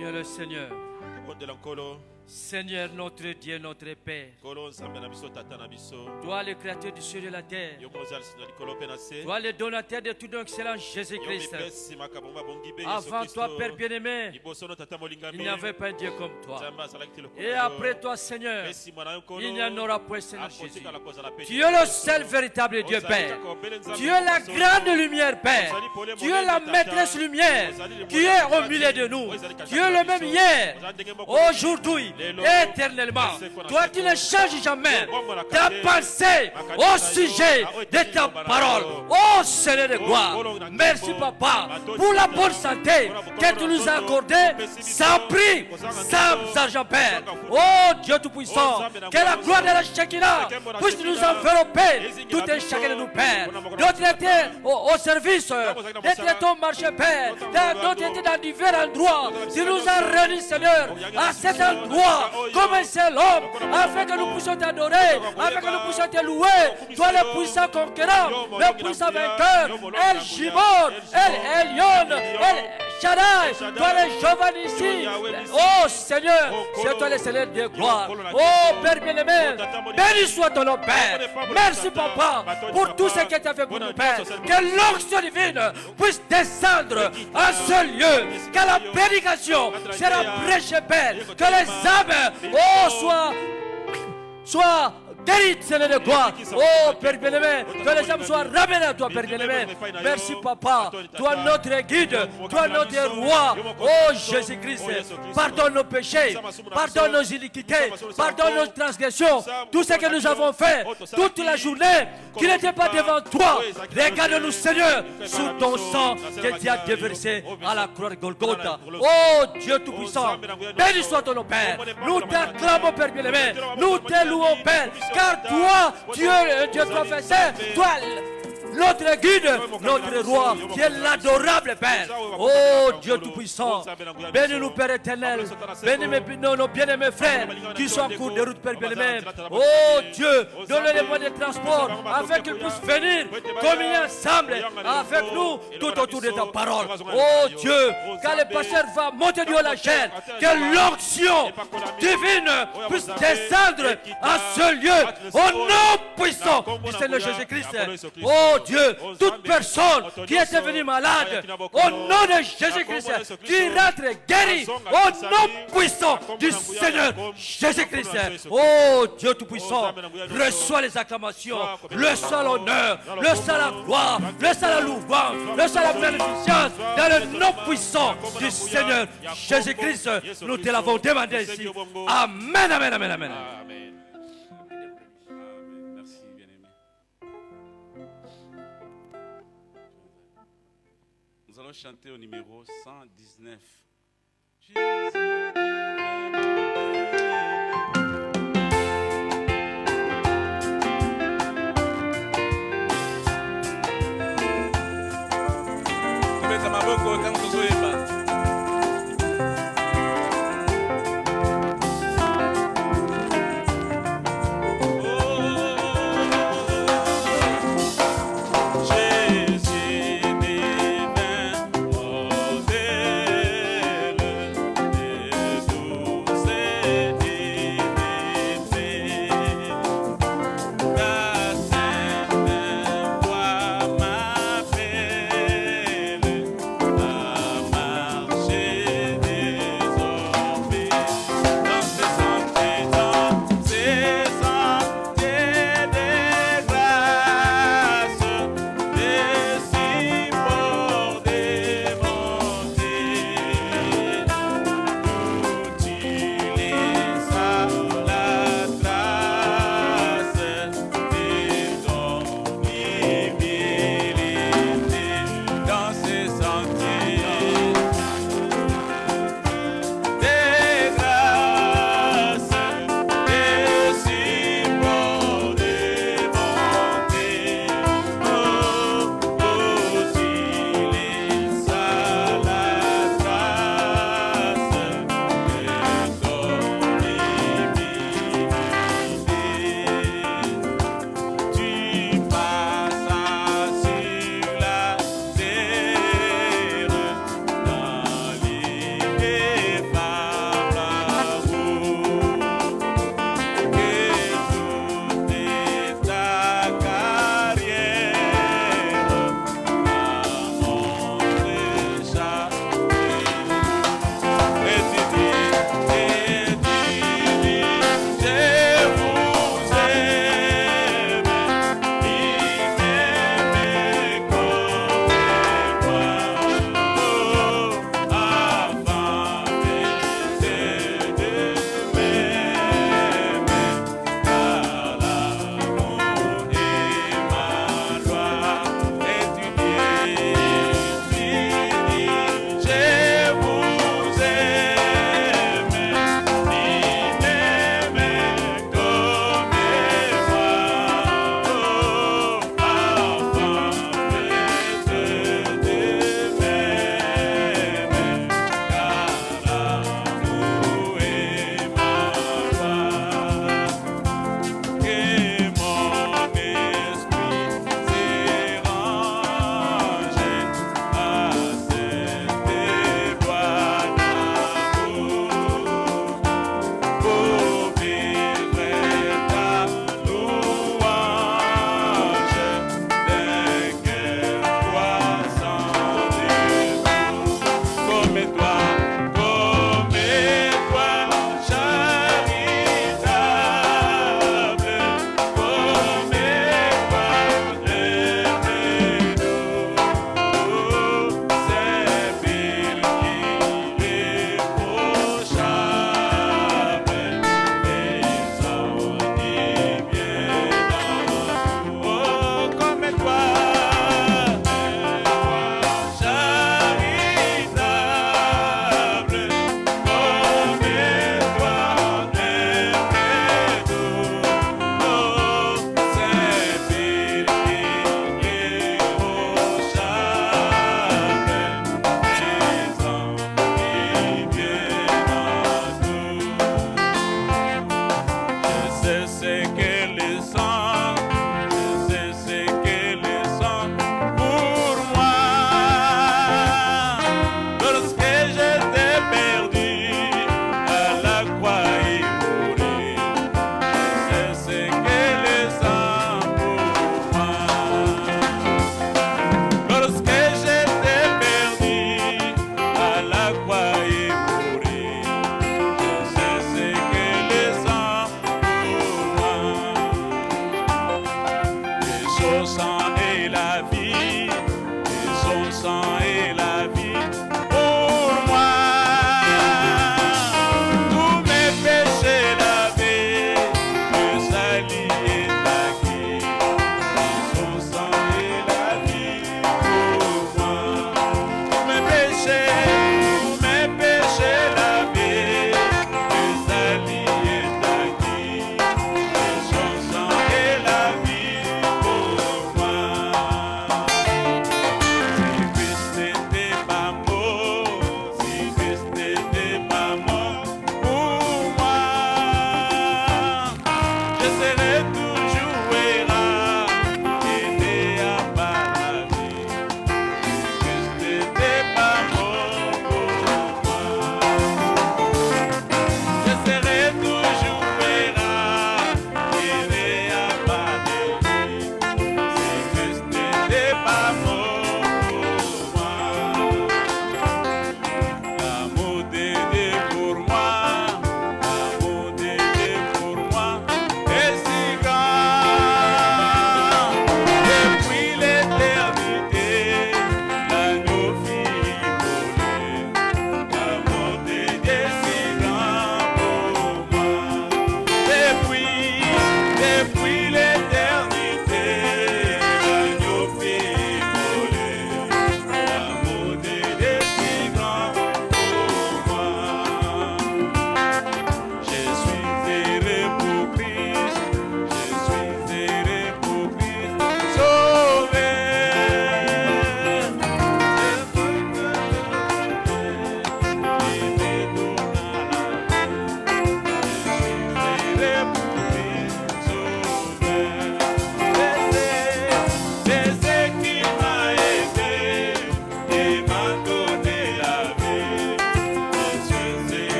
Prions le Seigneur. Seigneur notre Dieu, notre Père, toi le créateur du ciel et de la terre, toi le donateur de tout notre excellent Jésus-Christ. Avant toi, Père bien-aimé, il n'y avait pas un Dieu comme toi. Et après toi, Seigneur, il n'y en aura point, Seigneur Jésus. Tu es le seul véritable Dieu, Père. Tu es la grande lumière, Père. Tu es la maîtresse lumière qui est au milieu de nous. Tu es le même hier, aujourd'hui, éternellement. Toi, tu ne changes jamais ta pensée au sujet de ta parole. Oh Seigneur de gloire, merci Papa pour la bonne santé que tu nous as accordée sans prix, sans argent, Père. Oh Dieu Tout-Puissant, que la gloire de la Shekinah puisse nous envelopper tout un chacun de nous, Père. D'autres étaient au service, d'autres étaient au marché, Père. D'autres étaient dans divers endroits. Tu nous as réunis, Seigneur, à cet endroit comme un seul homme, afin que nous puissions t'adorer, afin que nous puissions te louer. Toi le puissant conquérant, le puissant vainqueur, El Jibor, El Elyon, El Shaddai, toi le Jovan ici. Oh Seigneur, c'est toi le Seigneur de gloire. Oh Père bien-aimé, béni soit ton nom, Père. Merci Papa pour tout ce que tu as fait pour nous, Père. Que l'onction divine puisse descendre en ce lieu, que la prédication sera prêchée, Père, que les âmes soient guéris, Seigneur de gloire. Oh Père bien-aimé, que les âmes soient ramenées à toi, Père bien-aimé. Merci Papa, toi notre guide, toi notre roi. Oh Jésus-Christ, pardonne nos péchés, pardonne nos iniquités, pardonne nos transgressions, tout ce que nous avons fait toute la journée qui n'était pas devant toi. Regarde-nous, Seigneur, sous ton sang que tu as déversé à la croix de Golgotha. Oh Dieu Tout-Puissant, béni soit ton nom, Père. Nous t'acclamons, Père bien-aimé, nous te louons, Père. Car toi, tu es un Dieu professeur, toi, notre guide, notre roi, qui est l'adorable Père. Oh Dieu Tout-Puissant, bénis-nous, Père éternel. Bénis nos bien-aimés frères qui sont en cours de route, Père bien-aimé. Oh Dieu, donne-les les moyens de transport afin qu'ils puissent venir communier ensemble avec nous tout autour de ta parole. Oh Dieu, quand le pasteur va monter du haut la chaîne, que l'onction divine puisse descendre à ce lieu au nom puissant du Seigneur Jésus-Christ. Oh Dieu, toute personne qui était venue malade, au nom de Jésus-Christ, qui rentre guéri, au nom puissant du Seigneur Jésus-Christ. Oh Dieu Tout-Puissant, reçois les acclamations, reçois l'honneur, reçois la gloire, reçois la louange, reçois la bénéficence, dans le nom puissant du Seigneur Jésus-Christ. Nous te l'avons demandé ici. Amen, amen, amen, amen. Nous allons chanter au numéro 119. Jésus. Amar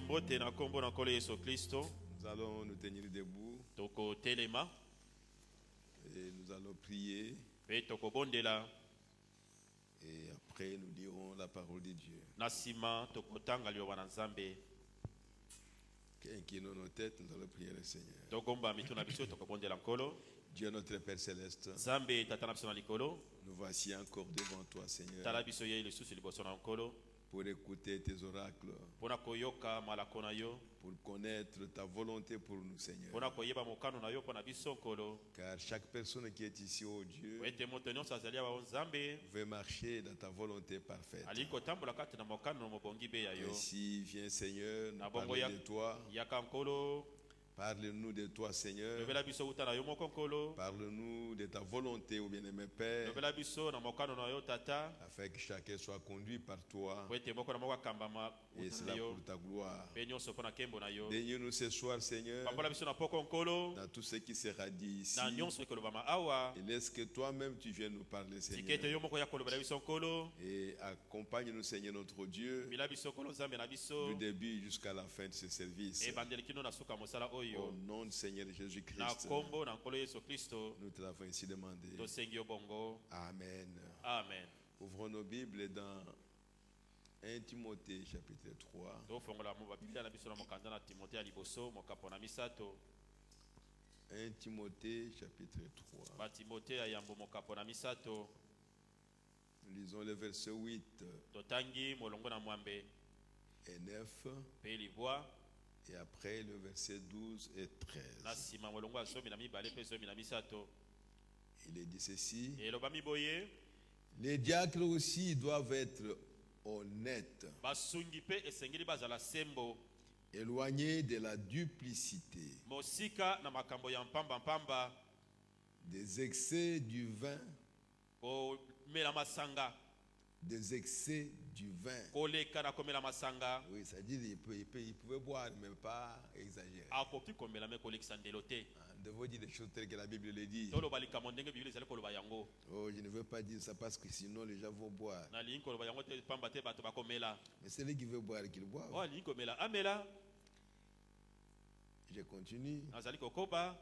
mbote na kombo na nkolo Yesu Kristo. Nous allons nous tenir debout Toko telema et nous allons prier pe toko bondela et après nous dirons la parole de Dieu. na sima toko tanga liloba na Nzambe. Inclinons nos têtes, nous allons prier le Seigneur. Togomba mitu na biso toko bondela nkolo. Dieu notre Père Céleste, Nzambe tata na biso na likolo. nous voici encore devant toi, Seigneur, Tala biso ye lisusu liboso na nkolo. pour écouter tes oracles, Pona koyoka malako na yo. pour connaître ta volonté pour nous, Seigneur. Pona koyeba mokano na yo pona biso nkolo. Car chaque personne qui est ici, oh Dieu, Wete moto nyonso azali awa Nzambe. veut marcher dans ta volonté parfaite. Aliko tambola kati na mokano na mobongi be ya yo. Ainsi, viens, Seigneur, nous Na bongo parler ya- de toi. Yaka nkolo. Parle-nous de toi, Seigneur. Lobela biso uta na yo moko nkolo. Parle-nous de ta volonté, au bien-aimé Père, Lobela biso na mokano na yo tata. afin que chacun soit conduit par toi, Wete moko na moko akambama et uta cela na yo. pour ta gloire. Pe nyonso pona kembo na yo. Bénis-nous ce soir, Seigneur, Pambola biso na poko nkolo. dans tout ce qui sera dit ici. Na nyonso ekolobama awa. Et laisse que toi-même tu viennes nous parler, Tikete Seigneur. yo moko ya kolobela biso nkolo. Et accompagne-nous, Seigneur, notre Dieu, Mila biso nkolo Nzambe na biso. du début jusqu'à la fin de ce service. Ebandeli kino na suka mosala Au oyo. nom du Seigneur Na Jésus-Christ, kombo na nkolo Yesu Kristo. nous te l'avons ainsi demandé. Tosengi yo bongo. Amen. Amen. Ouvrons nos Bibles dans 1 Timothée chapitre 3. Tofongola mo babiblia na biso na mokanda na Timothée ya liboso mokapo na misato. 1 Timothée chapitre 3. Ba Timothée ya yambo mokapo na misato. Nous lisons le verset 8 Totangi molongo na mwambe et 9 pe libwa et après le verset 12 et na 13. sima molongo ya zomi na mibale pe zomi na misato. Il est dit ceci: Eloba miboye les diacres aussi doivent être honnêtes, basungi pe esengeli bazala sembo éloignés de la duplicité, mosika na makambo ya mpamba mpamba des excès du vin, komela masanga des excès du vin. koleka na komela masanga Oui, ça dit il pouvait boire, mais pas exagérer. akoki komela me kolekisa ndelo te. Nous devons dire des choses telles que la Bible le dit. Toloba likambo ndenge biblia ezali koloba yango. Oh, je ne veux pas dire ça parce que sinon les gens vont boire. Nalingi koloba yango te pamba te bato bakomela. Mais celui qui veut boire, qu'il boive. O alingi komela amela. Je continue. Nazali kokoba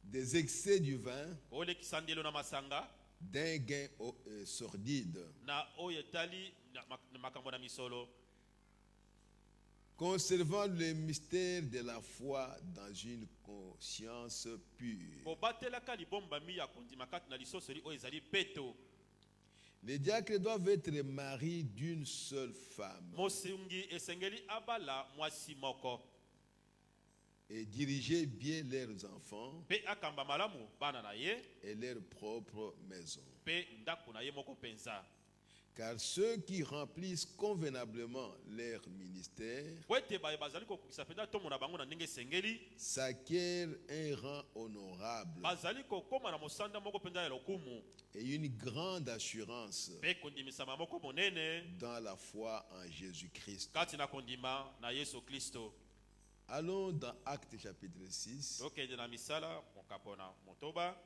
Des excès du vin, kolekisa ndelo na masanga d'un gain sordide, na oyo etali na makambo na misolo. conservant le mystère de la foi dans une conscience pure. Kobatelaka libomba mi ya kondima kati na lisosoli oyo ezali peto. Les diacres doivent être maris d'une seule femme Mosungi esengeli abala mwasi moko et diriger bien leurs enfants pe akamba malamu bana na ye et leur propre maison. pe ndako na ye moko penza. Car ceux qui remplissent convenablement leur ministère Wete baye bazali kokukisa penza tomo na bango na ndenge esengeli s'acquièrent un rang honorable bazali kokoma na mosanda moko penza ya lokumu et une grande assurance pe kondimisama moko monene dans la foi en Jésus-Christ. kati na kondima na Yesu Kristo. Allons dans Actes chapitre 6. Tokende na misala mokapo na motoba.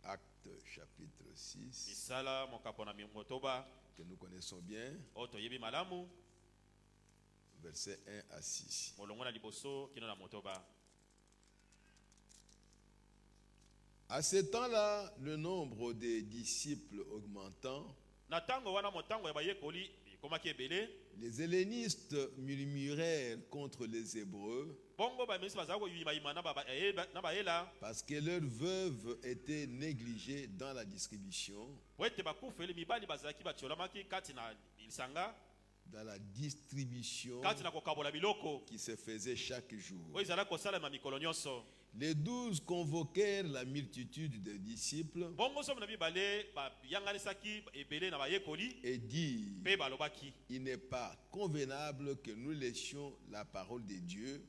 Actes chapitre 6, Misala mokapo na motoba que nous connaissons bien, oto yebi malamu versets 1 à 6. molongo na liboso kino na motoba. À ce temps-là, le nombre des disciples augmentant, Na tango wana motango ya bayekoli komaki ebele. les hellénistes murmurèrent contre les Hébreux Bongo ba mesi bazako yima yima na bayela. parce que leurs veuves étaient négligées dans la distribution, Wete bakufeli mibali bazaki batiolamaki kati na lisanga dans la distribution kati na kokabola biloko. qui se faisait chaque jour. Oyo ezala kosala ma mikolo nyonso. Les 12 convoquèrent la multitude des disciples Bongo somo na bibale ba yanganisaki ebele na bayekoli et dirent: pe balobaki. il n'est pas convenable que nous laissions la parole de Dieu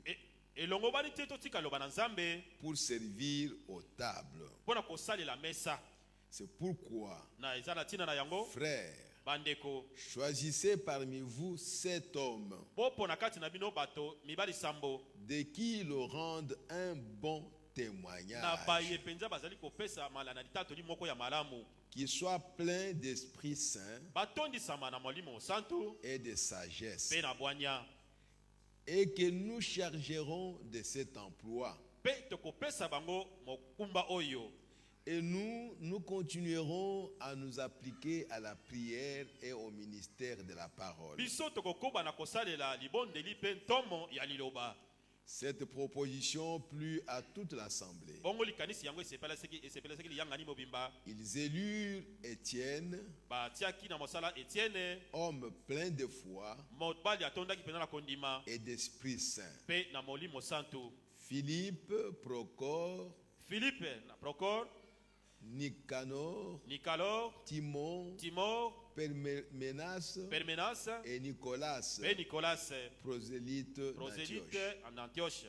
Elongo bani te totika loba na Nzambe pour servir aux tables. pona kosalela mesa. C'est pourquoi, Na ezala tina na yango frères, bandeko choisissez parmi vous 7 hommes bopo na kati na bino bato mibali sambo de qui le rendent un bon na témoignage. baye penza bazali kopesa mala na litatoli moko ya malamu. qui soit plein d'Esprit Saint batondisama na molimo santu et de sagesse, pe na bwanya et que nous chargerons de cet emploi. pe tokopesa bango mokumba oyo. Et nous continuerons à nous appliquer à la prière et au ministère de la parole. Biso tokokoba na kosalela libondeli pe ntomo ya liloba. Cette proposition plut à toute l'assemblée. Bongo likanisi yango esepelaseki liyangani mobimba. Ils élurent Étienne, Batiaki na mosala Etienne, homme plein de foi mobali atondaki pena na kondima et d'Esprit Saint. pe na molimo santu. Philippe, Procor, Philippe na Procor, Nicanor, Nicanor, Timon, Timor, Permenas Permenas et Nicolas, pe Nicolas, prosélytes d'Antioche. prosélyte en Antioche.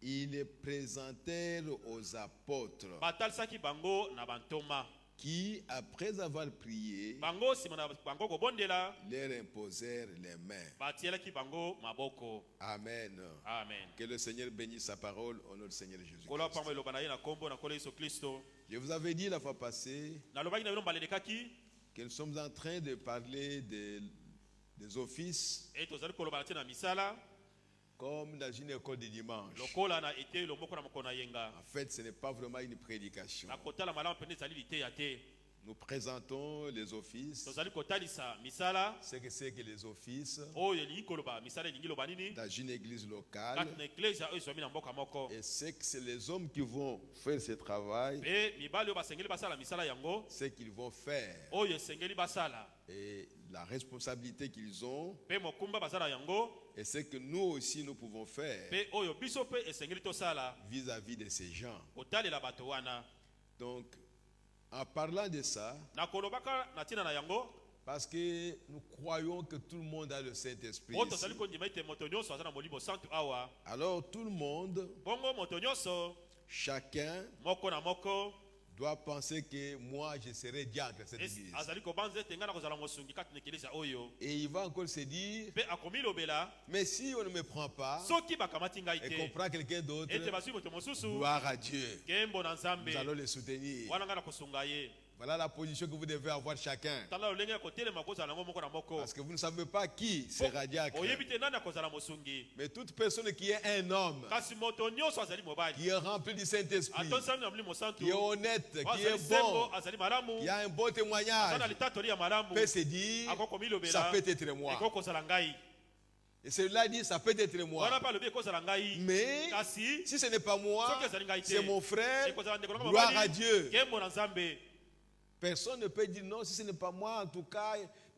Ils les présentèrent aux apôtres Batalisaki bango na bantoma. qui, après avoir prié, Bango sima na bango kobondela, leur imposèrent les mains. batielaki bango maboko. Amen. Amen. Que le Seigneur bénisse sa parole au nom du Seigneur Kola Jésus-Christ. pango eloba na ye na kombo na kolo Yesu Kristo. Je vous avais dit la fois passée Nalobaki na bino balelekaki, que nous sommes en train de parler des offices et tozali koloba na tina misala, comme dans une école de dimanche. lokola na ete lomoko na mokona yenga. En fait, ce n'est pas vraiment une prédication. Na kotala malamu pene ezali liteya te. Nous présentons les offices, Tozali kotalisa misala, ce que c'est que les offices oyo elingi koloba misala elingi loba nini, dans une église locale. kati na eklesia oyo ezwami na mboka moko. Et c'est que c'est les hommes qui vont faire ce travail, Pe mibali oyo basengeli basala misala yango, ce qu'ils vont faire oyo esengeli basala. et la responsabilité qu'ils ont, Pe mokumba basala yango, et ce que nous aussi nous pouvons faire pe oyo biso pe esengeli tosala, vis-à-vis de ces gens. kotalela bato wana. Donc, en parlant de ça, Na kolobaka na tina na yango, parce que nous croyons que tout le monde a le Saint-Esprit oyo ici. tozali kondima ete moto nyonso aza na molimo santu awa. Alors tout le monde, Bongo moto nyonso, chacun moko na moko, doit penser que moi je serai diacre de cette église. azali kobanza ete ngai nakozala mosungi kati na ekelisa oyo. Et il va encore se dire, Pe akomi lobela, mais si on ne me prend pas soki bakamati ngai et qu'on te, prend quelqu'un d'autre, ete basui moto mosusu, gloire à Dieu. kembo na nzambe, Nous allons les soutenir. wana ngai na kosunga ye. Voilà la position que vous devez avoir chacun. Tala lolenge ya kotelema kozala yango moko na moko. Parce que vous ne savez pas qui sera diacre. Oyebi te nani akozala mosungi. Mais toute personne qui est un homme, Kasi moto nyonso azali mobali. qui est rempli du Saint-Esprit, Atonsami na molimo santu. qui est honnête, qui Azali est sembo, bon, azali malamu. qui a un bon Aza na témoignage, litatoli ya malamu. peut se dire, Akokomi lobela. ça peut être moi. Eko kozala ngai. Et celui-là dit, ça peut être Wana moi. pa lobi ekozala ngai. Mais Kasi si ce n'est pas moi, soki ezali ngai te. c'est mon frère, Ekozala ndeko na gloire mobali. à Dieu. Kembo na nzambe. Personne ne peut dire non, si ce n'est pas moi, en tout cas,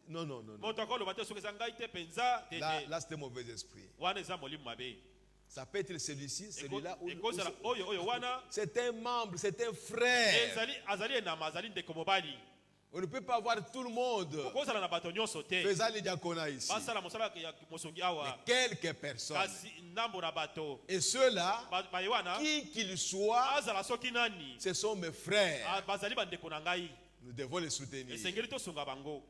non, non, non. non. Moto akoloba te soki eza ngai te penza te Là, te. là c'est un mauvais esprit. Wana eza molimo mabe. Ça peut être celui-ci, celui-là. ou- Ekozala oyo wana. C'est un membre, c'est un frère. Ezali azali enama azali ndeko mobali. On ne peut pas voir tout le monde Kozala na bato nyonso te. faisant le diaconat ici. Basala mosala ya mosungi Mais awa. quelques personnes. Kasi ndambo na bato. Et ceux-là, Bayewana. qui qu'ils soient, Azala soki nani. ce sont mes frères. Bazali bandeko na ngai. Nous devons les soutenir. Esengeli tosunga bango.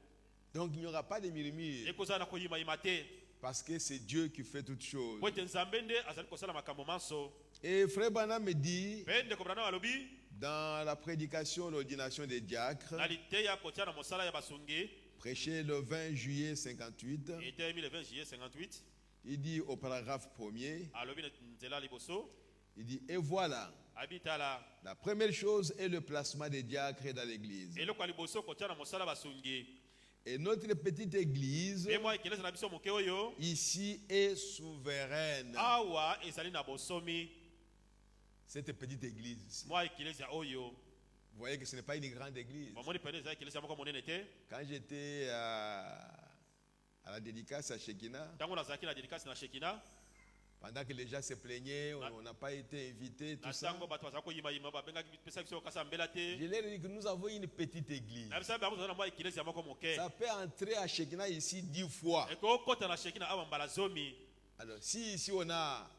Donc il n'y aura pas de murmures. Ekozala na koyima te. Parce que c'est Dieu qui fait toutes choses. Po ete nzambe nde azali kosala makambo manso. Et Frère Branham me dit, Pe ndeko Branham alobi. dans la prédication, l'ordination des diacres, Na liteya kotia na mosala ya basungi. prêché le 20 juillet 58, Était le 20 juillet 58. il dit au paragraphe 1er, Alobi na nzela liboso. il dit, et voilà, Abitala. la première chose est le placement des diacres dans l'église. Eloko liboso kotia na mosala basungi. Et notre petite église, Pe moi ekeleza na biso moke oyo. ici, est souveraine. Awa ezali na bosomi. Cette petite église ici. Moi ekeleza oyo. Vous voyez que ce n'est pas une grande église. Bamoni pene ezali ekeleza moko monene te. Quand j'étais à la dédicace à Shekinah, Tango nazalaki na dédicace na Shekina. pendant que les gens se plaignaient, on n'a pas été invités, tout Na ça, tango bato bazali koyima yima babengaki pesa biso kasa mbela te. je leur ai dit que nous avons une petite église. Na bisa bango zana moi ekeleza moko moke. Ça peut entrer à Shekinah ici 10 fois. Eko kota na Shekina awa mbala zomi. Alors, si ici on a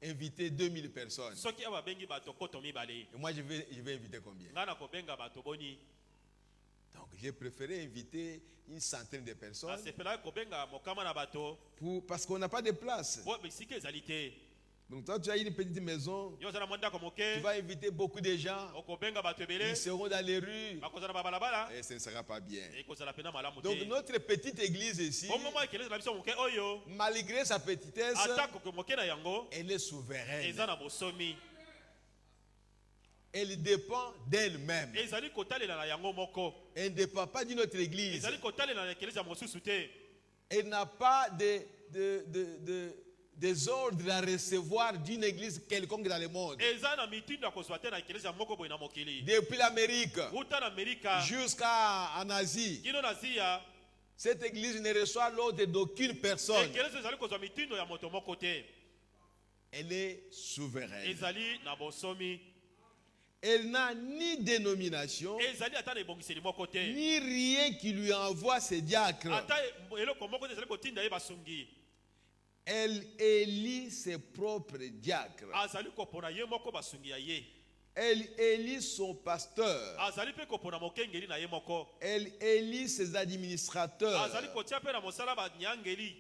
invité 2000 personnes, Soki awa bengi bato koto mibale. et moi je vais inviter combien? Ngana kobenga bato boni. Donc j'ai préféré inviter une centaine de personnes Asepela kobenga mokama na bato. parce qu'on n'a pas de place. Bo bisike ezali te. Donc toi, tu as une petite maison, Yo zana mwanda ko tu moke. vas inviter beaucoup de gens, Okobenga bato ebele. ils seront dans les rues, Bakozana ba balabala. et ce ne sera pas bien. Et kozala pena malamu Donc te. notre petite église ici, Bongo mo ekeleza na biso moke oyo. malgré sa petitesse, Atako ko moke na yango. elle est souveraine. Eza na bosomi. Elle dépend d'elle-même. Ezali kotalela na yango moko. Elle ne dépend pas d'une autre église. Ezali kotalela na ekeleza mosusu te. Elle n'a pas des ordres à recevoir d'une église quelconque dans le monde. Eza na mitindo ya kozwa te na ekeleza moko boye na mokili. Depuis l'Amérique Uta na Amerika. jusqu'en Asie, Kino na Zia. cette église ne reçoit l'ordre d'aucune personne. Ekeleza ezali kozwa mitindo ya moto moko te. Elle est souveraine. Ezali na bosomi. Elle n'a ni dénomination, Ezali ata na ebongiseli moko te. ni rien qui lui envoie ses diacres. Ata eloko moko te ezali kotinda ye basungi. Elle élit ses propres diacres. Azali kopona ye moko basungi ya ye. Elle élit son pasteur. Azali pe kopona mokengeli na ye moko. Elle élit ses administrateurs. Azali kotia pe na mosala ba nyangeli.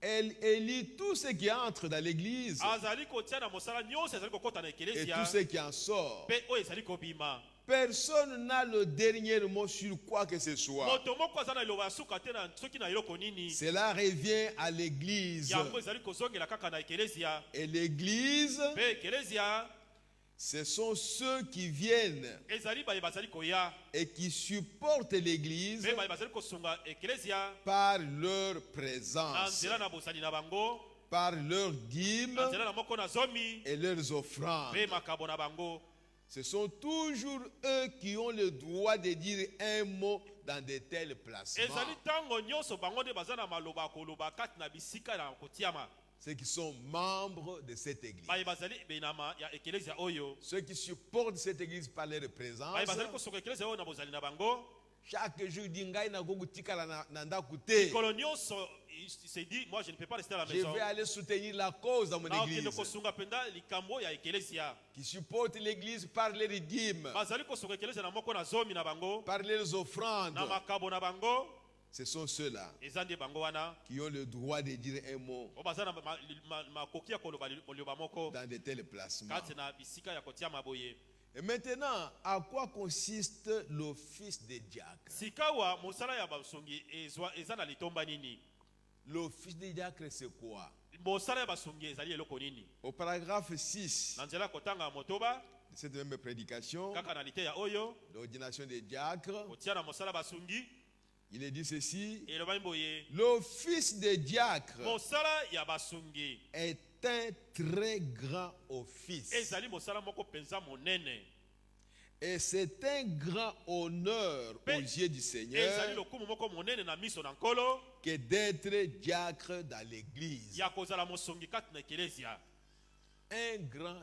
Elle élit tous ceux qui entrent dans l'église Azali kotia na mosala nyonso ezali kokota na et ekelezia. tous ceux qui en sortent. Pe oyo ezali kobima. Personne n'a le dernier mot sur quoi que ce soit. Moto moko aza na eloba ya suka te na soki na eloko nini. Cela revient à l'église. Yango ezali kozongela kaka na ekelezia. Et l'église, Pe ekelezia ce sont ceux qui viennent ezali baye bazali koya. et qui supportent l'église Pe baye bazali kosunga ekelezia. par leur Na présence, nzela na bosani na bango. par leurs dîmes Na nzela na moko na zomi. et leurs offrandes. Pe makabo na bango. Ce sont toujours eux qui ont le droit de dire un mot dans de tels placements. Ezali tango nyonso bango nde baza na maloba koloba kati na bisika na kotiama. Ceux qui sont membres de cette église. Baye bazali benama ya ekelezia oyo. Ceux qui supportent cette église par leur présence. Baye bazali kosoka ekelezia oyo na bozali na bango. Chaque jour, dit ngai na gogo tikala na ndaku te. Kolo nyonso il se dit moi je ne peux pas rester à la Je maison. vais aller soutenir la cause dans mon Na okende église. kosunga penda likambo ya ekelezia. Qui supportent l'église par leurs dîmes, Bazali kosoka ekelezia na moko na zomi na bango. par leurs offrandes. Na makabo na bango. Ce sont ceux-là Eza nde bango wana. qui ont le droit de dire un mot O baza na makoki ya koloba liloba moko. dans de tels placements. Kati na bisika ya kotiama boye. Et maintenant, à quoi consiste l'office des diacres? Sikawa mosala ya basungi eza na litomba nini? L'office des diacres, c'est quoi? Mosala ya basungi ezali eloko nini? Au paragraphe 6 Na nzela kotanga motoba de cette même prédication, kaka na lite ya oyo l'ordination des diacres, kotia na mosala basungi il est dit ceci: eloba boye. l'office des diacres Mosala ya basungi est un très grand office. ezali mosala moko penza monene. Et c'est un grand honneur aux yeux du Ezali Seigneur lokumu moko monene na miso na nkolo que d'être diacre dans l'église. ya kozala mosungi kati na ekelezia. Un grand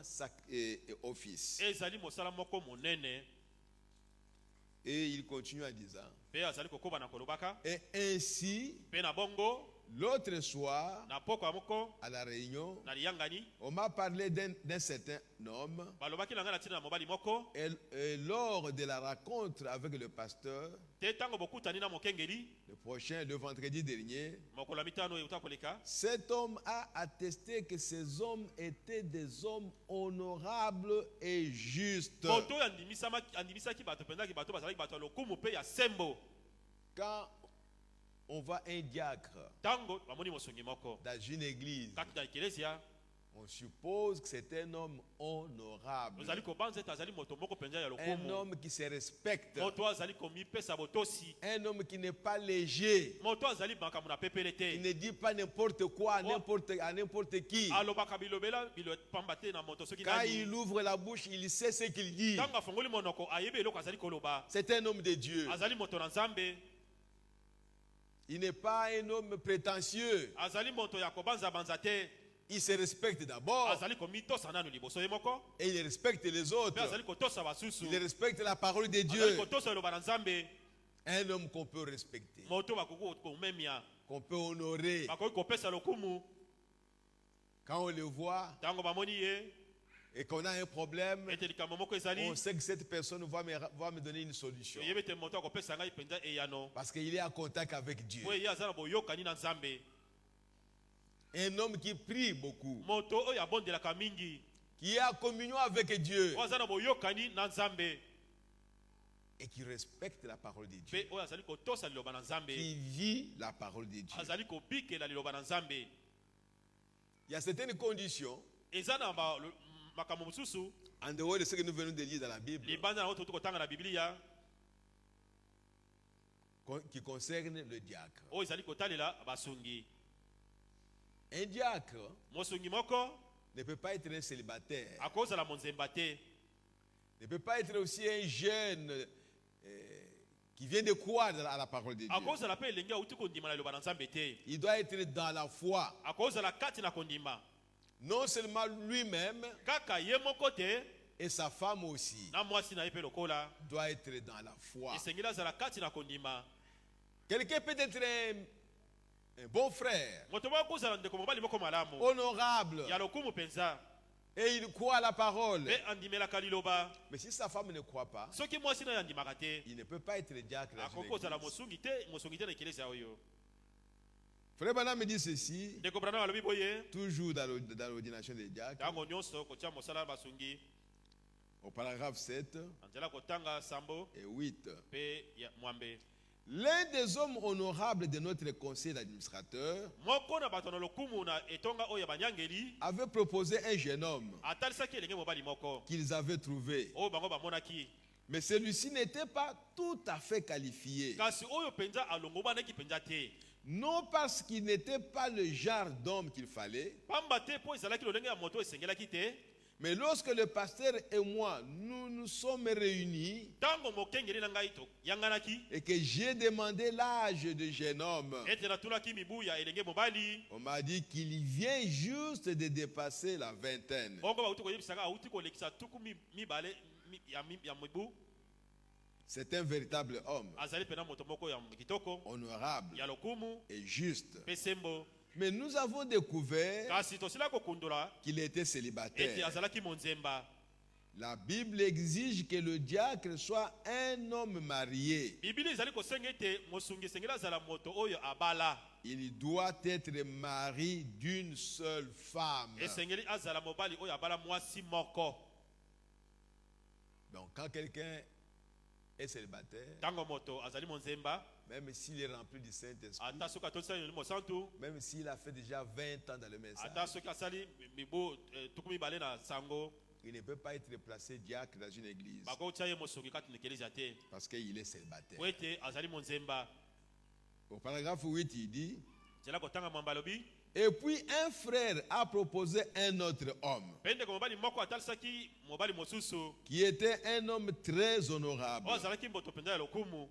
office. Ezali mosala moko monene. Et il continue en disant: Pe azali kokoba na kolobaka. et ainsi, Pe na bongo l'autre soir, na poko ya moko à la réunion, na liyangani on m'a parlé d'un certain homme. balobaki na ngai na ntina na mobali moko. Et lors de la rencontre avec le pasteur, Te tango bokutani na mokengeli le prochain, le vendredi dernier, mokolo ya mitano euta koleka. cet homme a attesté que ces hommes étaient des hommes honorables et justes. Moto oyo andimisaki bato pendaki bato bazalaki bato ya lokumu pe ya sembo. Quand on voit un diacre Tango bamoni mosungi moko dans une église, kati na ekelezia on suppose que c'est un homme honorable, ozali kobanza ete azali moto moko penza ya un lokumu. homme qui se respecte, Moto azali komipesa botosi. un homme qui n'est pas léger, Moto azali makambo na pepele qui te. ne dit pas n'importe quoi à n'importe qui. Alobaka bilobela bilo pamba te na moto soki Quand nani. il ouvre la bouche, il sait ce qu'il dit. Tango afongoli monoko ayebi eloko azali koloba. C'est un homme de Dieu. Azali moto na Nzambe. Il n'est pas un homme prétentieux. Azali moto ya kobanza banza te. Il se respecte d'abord Azali komitosa nanu liboso ye moko. et il respecte les Pe autres. azali kotosa basusu. Il respecte la parole de Azali Dieu. kotosa eloba na Nzambe. Un homme qu'on peut respecter, Moto bakoki komemia. qu'on peut honorer. Bakoki kopesa lokumu. Quand on le voit Tango bamoni ye et qu'on a un problème, ete likambo moko ezali. on sait que cette personne va me donner une solution. Yebi te moto akopesa ngai penza eyano. Parce qu'il est en contact avec Dieu. Po ye aza na boyokani na Nzambe. Un homme qui prie beaucoup, moto oyo abondelaka mingi qui est en communion avec Dieu oyo aza na boyokani na Nzambe et qui respecte la parole de Dieu, mpe oyo azali kotosa liloba na Nzambe qui vit la parole de Dieu. azali kobikela liloba na Nzambe. Il y a certaines conditions, Eza na makambo mosusu en dehors de ce que nous venons de lire dans la Bible, libanda na oyo tokotanga na Biblia qui concernent le diacre. oyo ezali kotalela basungi. Un diacre Mosungi moko ne peut pas être un célibataire, akozala monzemba te, ne peut pas être aussi un jeune qui vient de croire à la parole de Dieu. akozala pe elenge auti kondima na liloba na Nzambe te, Il doit être dans la foi. akozala kati na kondima Non seulement lui-même kaka ye moko te et sa femme aussi na mwasi na ye pe lokola doit être dans la foi. esengeli azala kati na kondima. Quelqu'un peut être un bon frère, Moto moko akozala ndeko mobali moko malamu honorable, ya lokumu penza et il croit à la parole. pe andimelaka liloba, Mais si sa femme ne croit pas, soki mwasi na ye andimaka te il ne peut pas être diacre dans une akoki kozala église. mosungi te na ekelesa oyo. Frère Branham me dit ceci, Ndeko Branham alobi boye toujours dans l'ordination des diacres, ntango nyonso kotia mosala ya basungi au paragraphe 7 anzela kotanga sambo et 8. pe ya mwambe. L'un des hommes honorables de notre conseil d'administrateur Moko na bato na lokumu na etonga oyo ya banyangeli avait proposé un jeune homme atalisaki elenge mobali moko qu'ils avaient trouvé. oyo bango bamonaki, Mais celui-ci n'était pas tout à fait qualifié. kasi oyo penza alongo banaki penza te, Non parce qu'il n'était pas le genre d'homme qu'il fallait, pamba te mpo ezalaki lolenge ya moto esengelaki te. mais lorsque le pasteur et moi, nous nous sommes réunis Ntango mokengeli na ngai to yanganaki et que j'ai demandé l'âge de jeune homme, ete natulaki mibu ya elenge mobali, on m'a dit qu'il vient juste de dépasser la vingtaine. bongo bauti koyebisaka auti kolekisa tuku mibale ya mibu. C'est un véritable homme, Azali pena moto moko ya kitoko honorable ya lokumu et juste. pe sembo, Mais nous avons découvert kasi tosila kokundula qu'il était ete célibataire. azalaki monzemba. La Bible exige que le diacre soit un homme marié. Bibili ezali kosenga ete mosungi esengeli azala moto oyo abala, Il doit être mari d'une seule femme. esengeli azala mobali oyo abala mwasi moko. Donc quand quelqu'un est célibataire, Ntango moto azali monzemba, même s'il est rempli du Saint-Esprit, ata soki atondisaki Molimo Mosantu, même s'il a fait déjà 20 ans dans le message, ata soki asali mibu tuku mibale na sango, il ne peut pas être placé diacre dans une église bakotia ye mosungi kati na ekelezia te parce qu'il est célibataire. po ete azali monzemba. Au paragraphe 8, il dit, Nzela kotanga mwamba lobi, et puis un frère a proposé un autre homme pe ndeko mobali moko atalisaki mobali mosusu qui était un homme très honorable, oyo azalaki moto mpenza ya lokumu,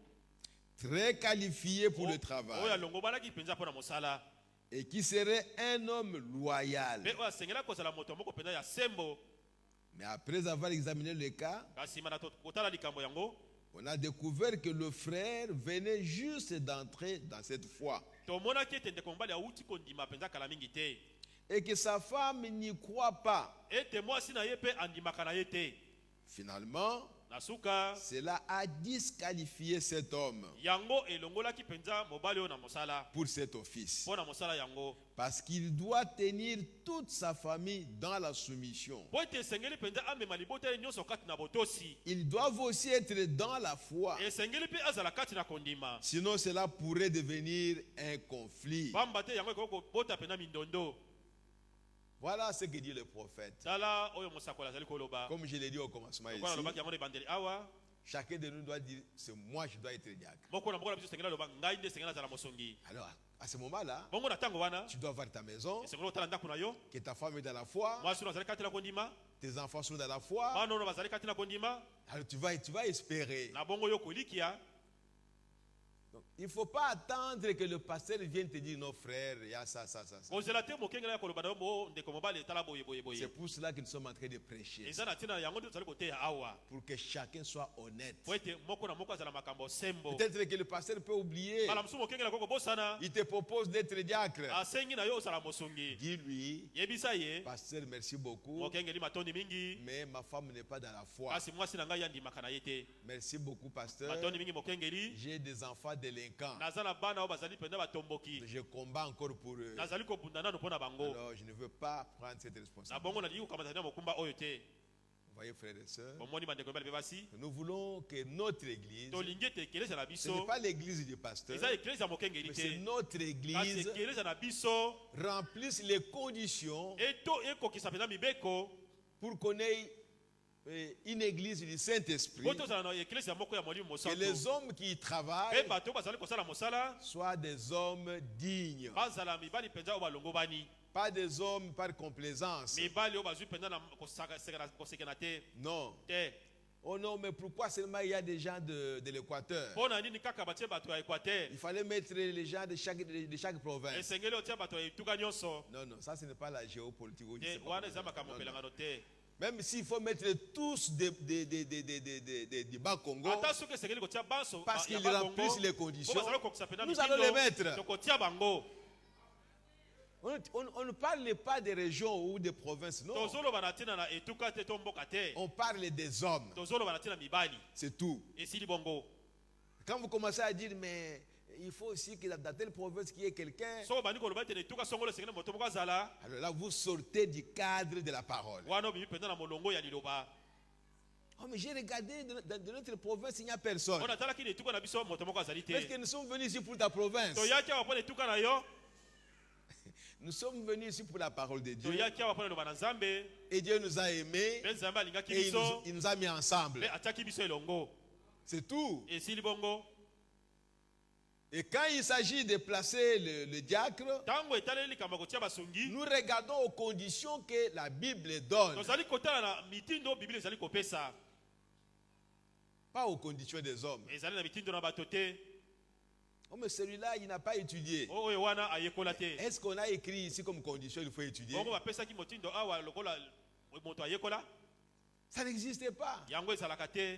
très qualifié pour le oyo travail alongobalaki mpenza mpo na mosala, et qui serait un homme loyal. pe oyo asengela kozala moto moko mpenza ya sembo. Mais après avoir examiné le cas, Kasi nsima na kotala likambo yango, on a découvert que le frère venait juste d'entrer dans cette foi tomonaki ete ndeko mobali awuti kondima mpenza kala mingi te, et que sa femme n'y croit pas. ete mwasi na ye mpe andimaka na ye te. Finalement, Na suka cela a disqualifié cet homme yango elongolaki mpenza mobali oyo na mosala, pour cet office mpo na mosala yango, parce qu'il doit tenir toute sa famille dans la soumission. po ete esengeli mpenza amema libota ye nyonso kati na botosi, Ils doivent aussi être dans la foi. esengeli mpe azala kati na kondima, Sinon, cela pourrait devenir un conflit. pamba te yango ekoki kobota mpenza mindondo. Voilà ce que dit le prophète. Tala oyo mosakoli azali koloba, Comme je l'ai dit au commencement lokola ici, alobaki yango na ebandeli awa, chacun de nous doit dire, c'est moi qui dois être diacre. moko na moko na biso esengeli aloba ngai nde esengeli azala mosongi. Alors, à ce moment-là, Bongo na ntango wana tu dois voir ta maison, esengeli otala ndako na yo, que ta femme est dans la foi, mwasi oyo azali kati na kondima, tes enfants sont dans la foi. bana oyo bazali kati na kondima, Alors tu vas espérer. na bongo yo kolikia. Donc, il ne faut pas attendre que le pasteur vienne te dire, non frère, il y a ça. kozela te mokengela ya koloba na yo mo ndeko mobali etala boye boye C'est boye. pour cela que nous sommes en train de prêcher. Eza na ntina na yango nde tozali koteya awa, Pour que chacun soit honnête. po ete moko na moko azala makambo sembo. Peut-être que le pasteur peut oublier. Kala mosusu mokengela koko bosana, Il te propose d'être diacre. asengi na yo ozala mosongi. Dis-lui, Yebisa ye, pasteur, merci beaucoup, mokengeli matondi mingi, mais ma femme n'est pas dans la foi. kasi mwasi na ngai andimaka na ye te. Merci beaucoup, pasteur. Matondi mingi mokengeli, J'ai des enfants délinquants. délinquants. Nazana bana o bazali penda batomboki. Je combats encore pour eux. Nazali ko bundana no pona bango. Alors, je ne veux pas prendre cette Na responsabilité. bongo na di ko kamatana mokumba oyo te. Vous voyez, frères et sœurs, Bomoni bandeko bali bebasi. nous voulons que notre église, To lingete ekeleza na ce biso. n'est pas l'église du pasteur, Eza ekeleza mokengeli mais c'est te. notre Kasi église, ekeleza na biso. remplisse les conditions Eto ekokisa penda mibeko. pour qu'on ait une église du Saint-Esprit, Boto zala na ekeleza moko ya molimo que mosantu. les hommes qui Pe travaillent bato bazali kosala mosala. soient des hommes dignes, Bazala mibali penza o balongo bani. pas des hommes par complaisance. Mibali o bazui penza na kosekena te. Non. Te. Oh non, mais pourquoi seulement il y a des gens de l'Équateur? Pona nini kaka batie bato ya Équateur. Il fallait mettre les gens de chaque province. Esengeli otia bato ya etuka nyonso. Non, non, ça ce n'est pas la géopolitique. Je sais Te pas wana comment eza dire. makambo Non, non. pelangano te. Même s'il faut mettre tous des bas Congo, Ata soki esengeli kotia banso parce ya qu'ils Bakongo, remplissent les po conditions, bazali kokokisa pena nous allons les mettre. tokotia bango. On ne parle pas des régions ou des provinces, non. Tozoloba na ntina na etuka te to mboka te. On parle des hommes, Tozoloba na ntina mibali. c'est tout. Esili bongo. Quand vous commencez à dire, mais il faut aussi que dans telle province qu'il y ait quelqu'un, So bani koloba te etuka songolo esengeli moto moko azala. alors là vous sortez du cadre de la parole. Wana obimi penda na molongo ya liloba. Oh, mais j'ai regardé dans notre province, il n'y a personne. On atala kini etuka na biso moto moko azali Parce te. que nous sommes venus ici pour ta province. Toyaki awa pona etuka na yo. Nous sommes venus ici pour la parole de Dieu. Toyaki awa pona loba na Nzambe. Et Dieu nous a aimés. Pe Nzambe alingaki Et biso. il nous a mis ensemble. Pe atiaki biso elongo. C'est tout. Esili bongo. Et quand il s'agit de placer le diacre, Tango etaleli likambo kotia basungi. nous regardons aux conditions que la Bible donne. Tozali kotala na mitindo Biblia ezali kopesa. Pas aux conditions des hommes. Ezali na mitindo na bato te. Oh, mais celui-là, il n'a pas étudié. Oyo wana ayekola te. Est-ce qu'on a écrit ici comme condition, il faut étudier? Bongo bapesaki motindo awa lokola moto ayekola. Ça n'existait pas. Yango ezalaka te.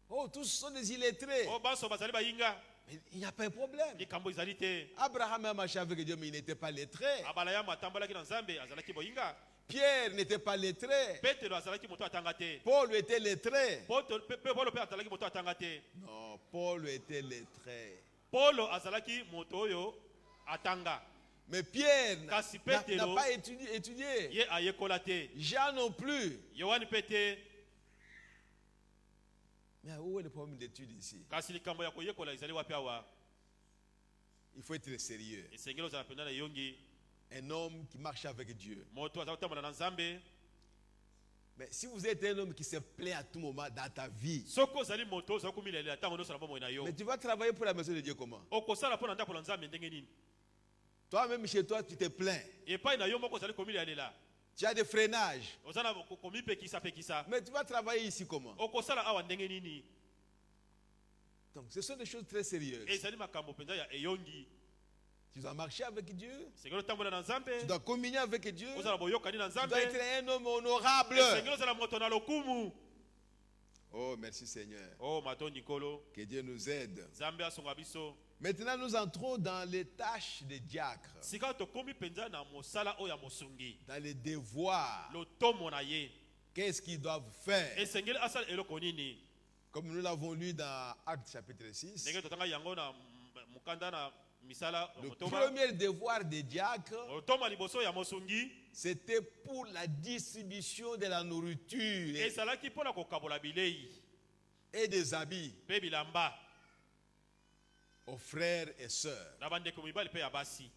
Oh, tous sont des illettrés. O banso bazali bayinga. Mais il n'y a pas de problème. Likambo ezali te. Abraham a marché avec Dieu, mais il n'était pas lettré. Abala ya matambalaki na Nzambe azalaki boyinga. Pierre n'était pas lettré. Petero azalaki moto atanga te. Paul était lettré. Polo pe azalaki moto atanga te. Non, Paul était lettré. Polo azalaki moto oyo atanga. Mais Pierre Kasi n'a Petero, pas étudié. ye ayekola te. Jean non plus. Yohani pete. Mais où est le problème d'étude ici? Kasi likambo ya koyekola ezali wapi awa. Il faut être sérieux. Esengeli ozala penda na yongi. Un homme qui marche avec Dieu. Moto azali kotambola na Nzambe. Mais si vous êtes un homme qui se plaît à tout moment dans ta vie, Soko ozali moto ozali komilelela ntango nyonso na bomoi na yo. mais tu vas travailler pour la maison de Dieu comment? Okosala mpo na ndako na Nzambe ndenge nini? Toi-même chez toi, tu te plains. Epai na yo moko ozali komilelela. Tu as des freinages. Ozala komipekisa. Mais tu vas travailler ici comment? Okosala awa ndenge nini? Donc ce sont des choses très sérieuses. Ezali makambo penza ya eyongi. Tu dois marcher avec Dieu. Sengeli otambola na Nzambe. Tu dois communier avec Dieu. Ozala boyokani na Tu dois Nzambe. être un homme honorable. Sengeli ozala moto na lokumu. Oh, merci Seigneur. Oh mato nikolo. Que Dieu nous aide. Nzambe asonga biso. Maintenant, nous entrons dans les tâches des diacres, Sika tokomi penza na mosala oyo ya mosungi. dans les devoirs. Lotomo na ye. Qu'est-ce qu'ils doivent faire? Esengeli asala eloko nini? Comme nous l'avons lu dans Actes chapitre 6, Ndenge totanga yango na mukanda na misala le motoba. premier devoir des diacres, Otoma liboso ya mosungi. c'était pour la distribution de la nourriture Ezalaki mpona kokabola bilei. et des habits Pe bilamba. aux frères et sœurs. Na bandeko mibali pe ya basi.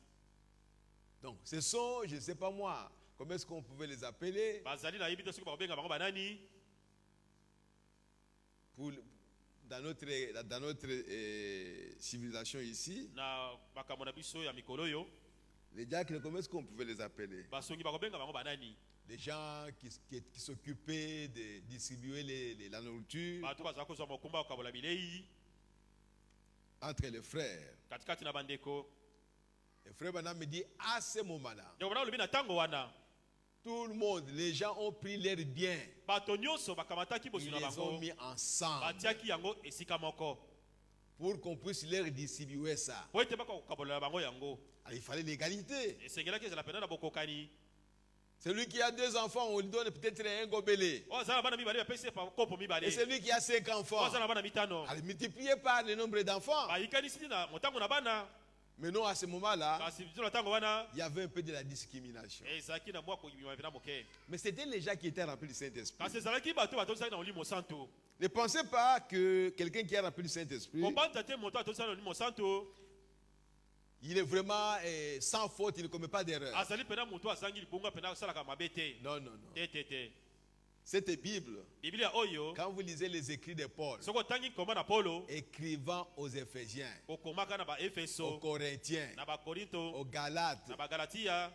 Donc, ce sont, je ne sais pas moi, comment est-ce qu'on pouvait les appeler Bazali na yebi te soki bakobenga bango banani. dans notre civilisation ici. Na makambo na biso ya mikolo yo. Les diacres, comment est-ce qu'on pouvait les appeler? Basongi bakobenga bango banani. Les gens qui s'occupaient de distribuer la nourriture Bato bazala kozwa mokumba kokabola bilei. entre les frères. Katikati na bandeko. Le frère Branham me dit, à ce moment-là, Ndeko bana olobi na tango wana. tout le monde, les gens ont pris leurs biens, Bato nyonso bakamataki ils bosi na les ont bango. mis ensemble Batiaki yango esika moko. pour qu'on puisse leur distribuer ça. Po ete baka kokabola bango yango. Alors, il fallait l'égalité. Esengelaki ezala pena na bokokani. Celui qui a 2 enfants, on lui donne peut-être un gobelet. oyo aza na bana mibale bapesi ye kopo Et mibale celui qui a 5 oyo enfants, aza na bana mitano allez multiplier par le nombre d'enfants. bayikanisi ti na motango na bana Mais non, à ce moment-là, kasi biso na ntango wana il y avait un peu de la discrimination. ezalaki na mwa kobima mpena moke Mais c'était les gens qui étaient remplis du Saint-Esprit. kasi ezalaki bato batondisaki na molimo santo Ne pensez pas que quelqu'un qui est rempli du Saint-Esprit, kobanza te moto atondisaki na molimo santo il est vraiment sans faute, il ne commet pas d'erreur. azali mpena moto azangi libongo mpena asalaka mabe te Non, non, non. te Cette Bible, biblia oyo quand vous lisez les écrits de Paul, soki otangi nkoma na polo écrivant aux Éphésiens, okomaka na aux baefeso Corinthiens, na bakorinto aux Galates, na bagalatia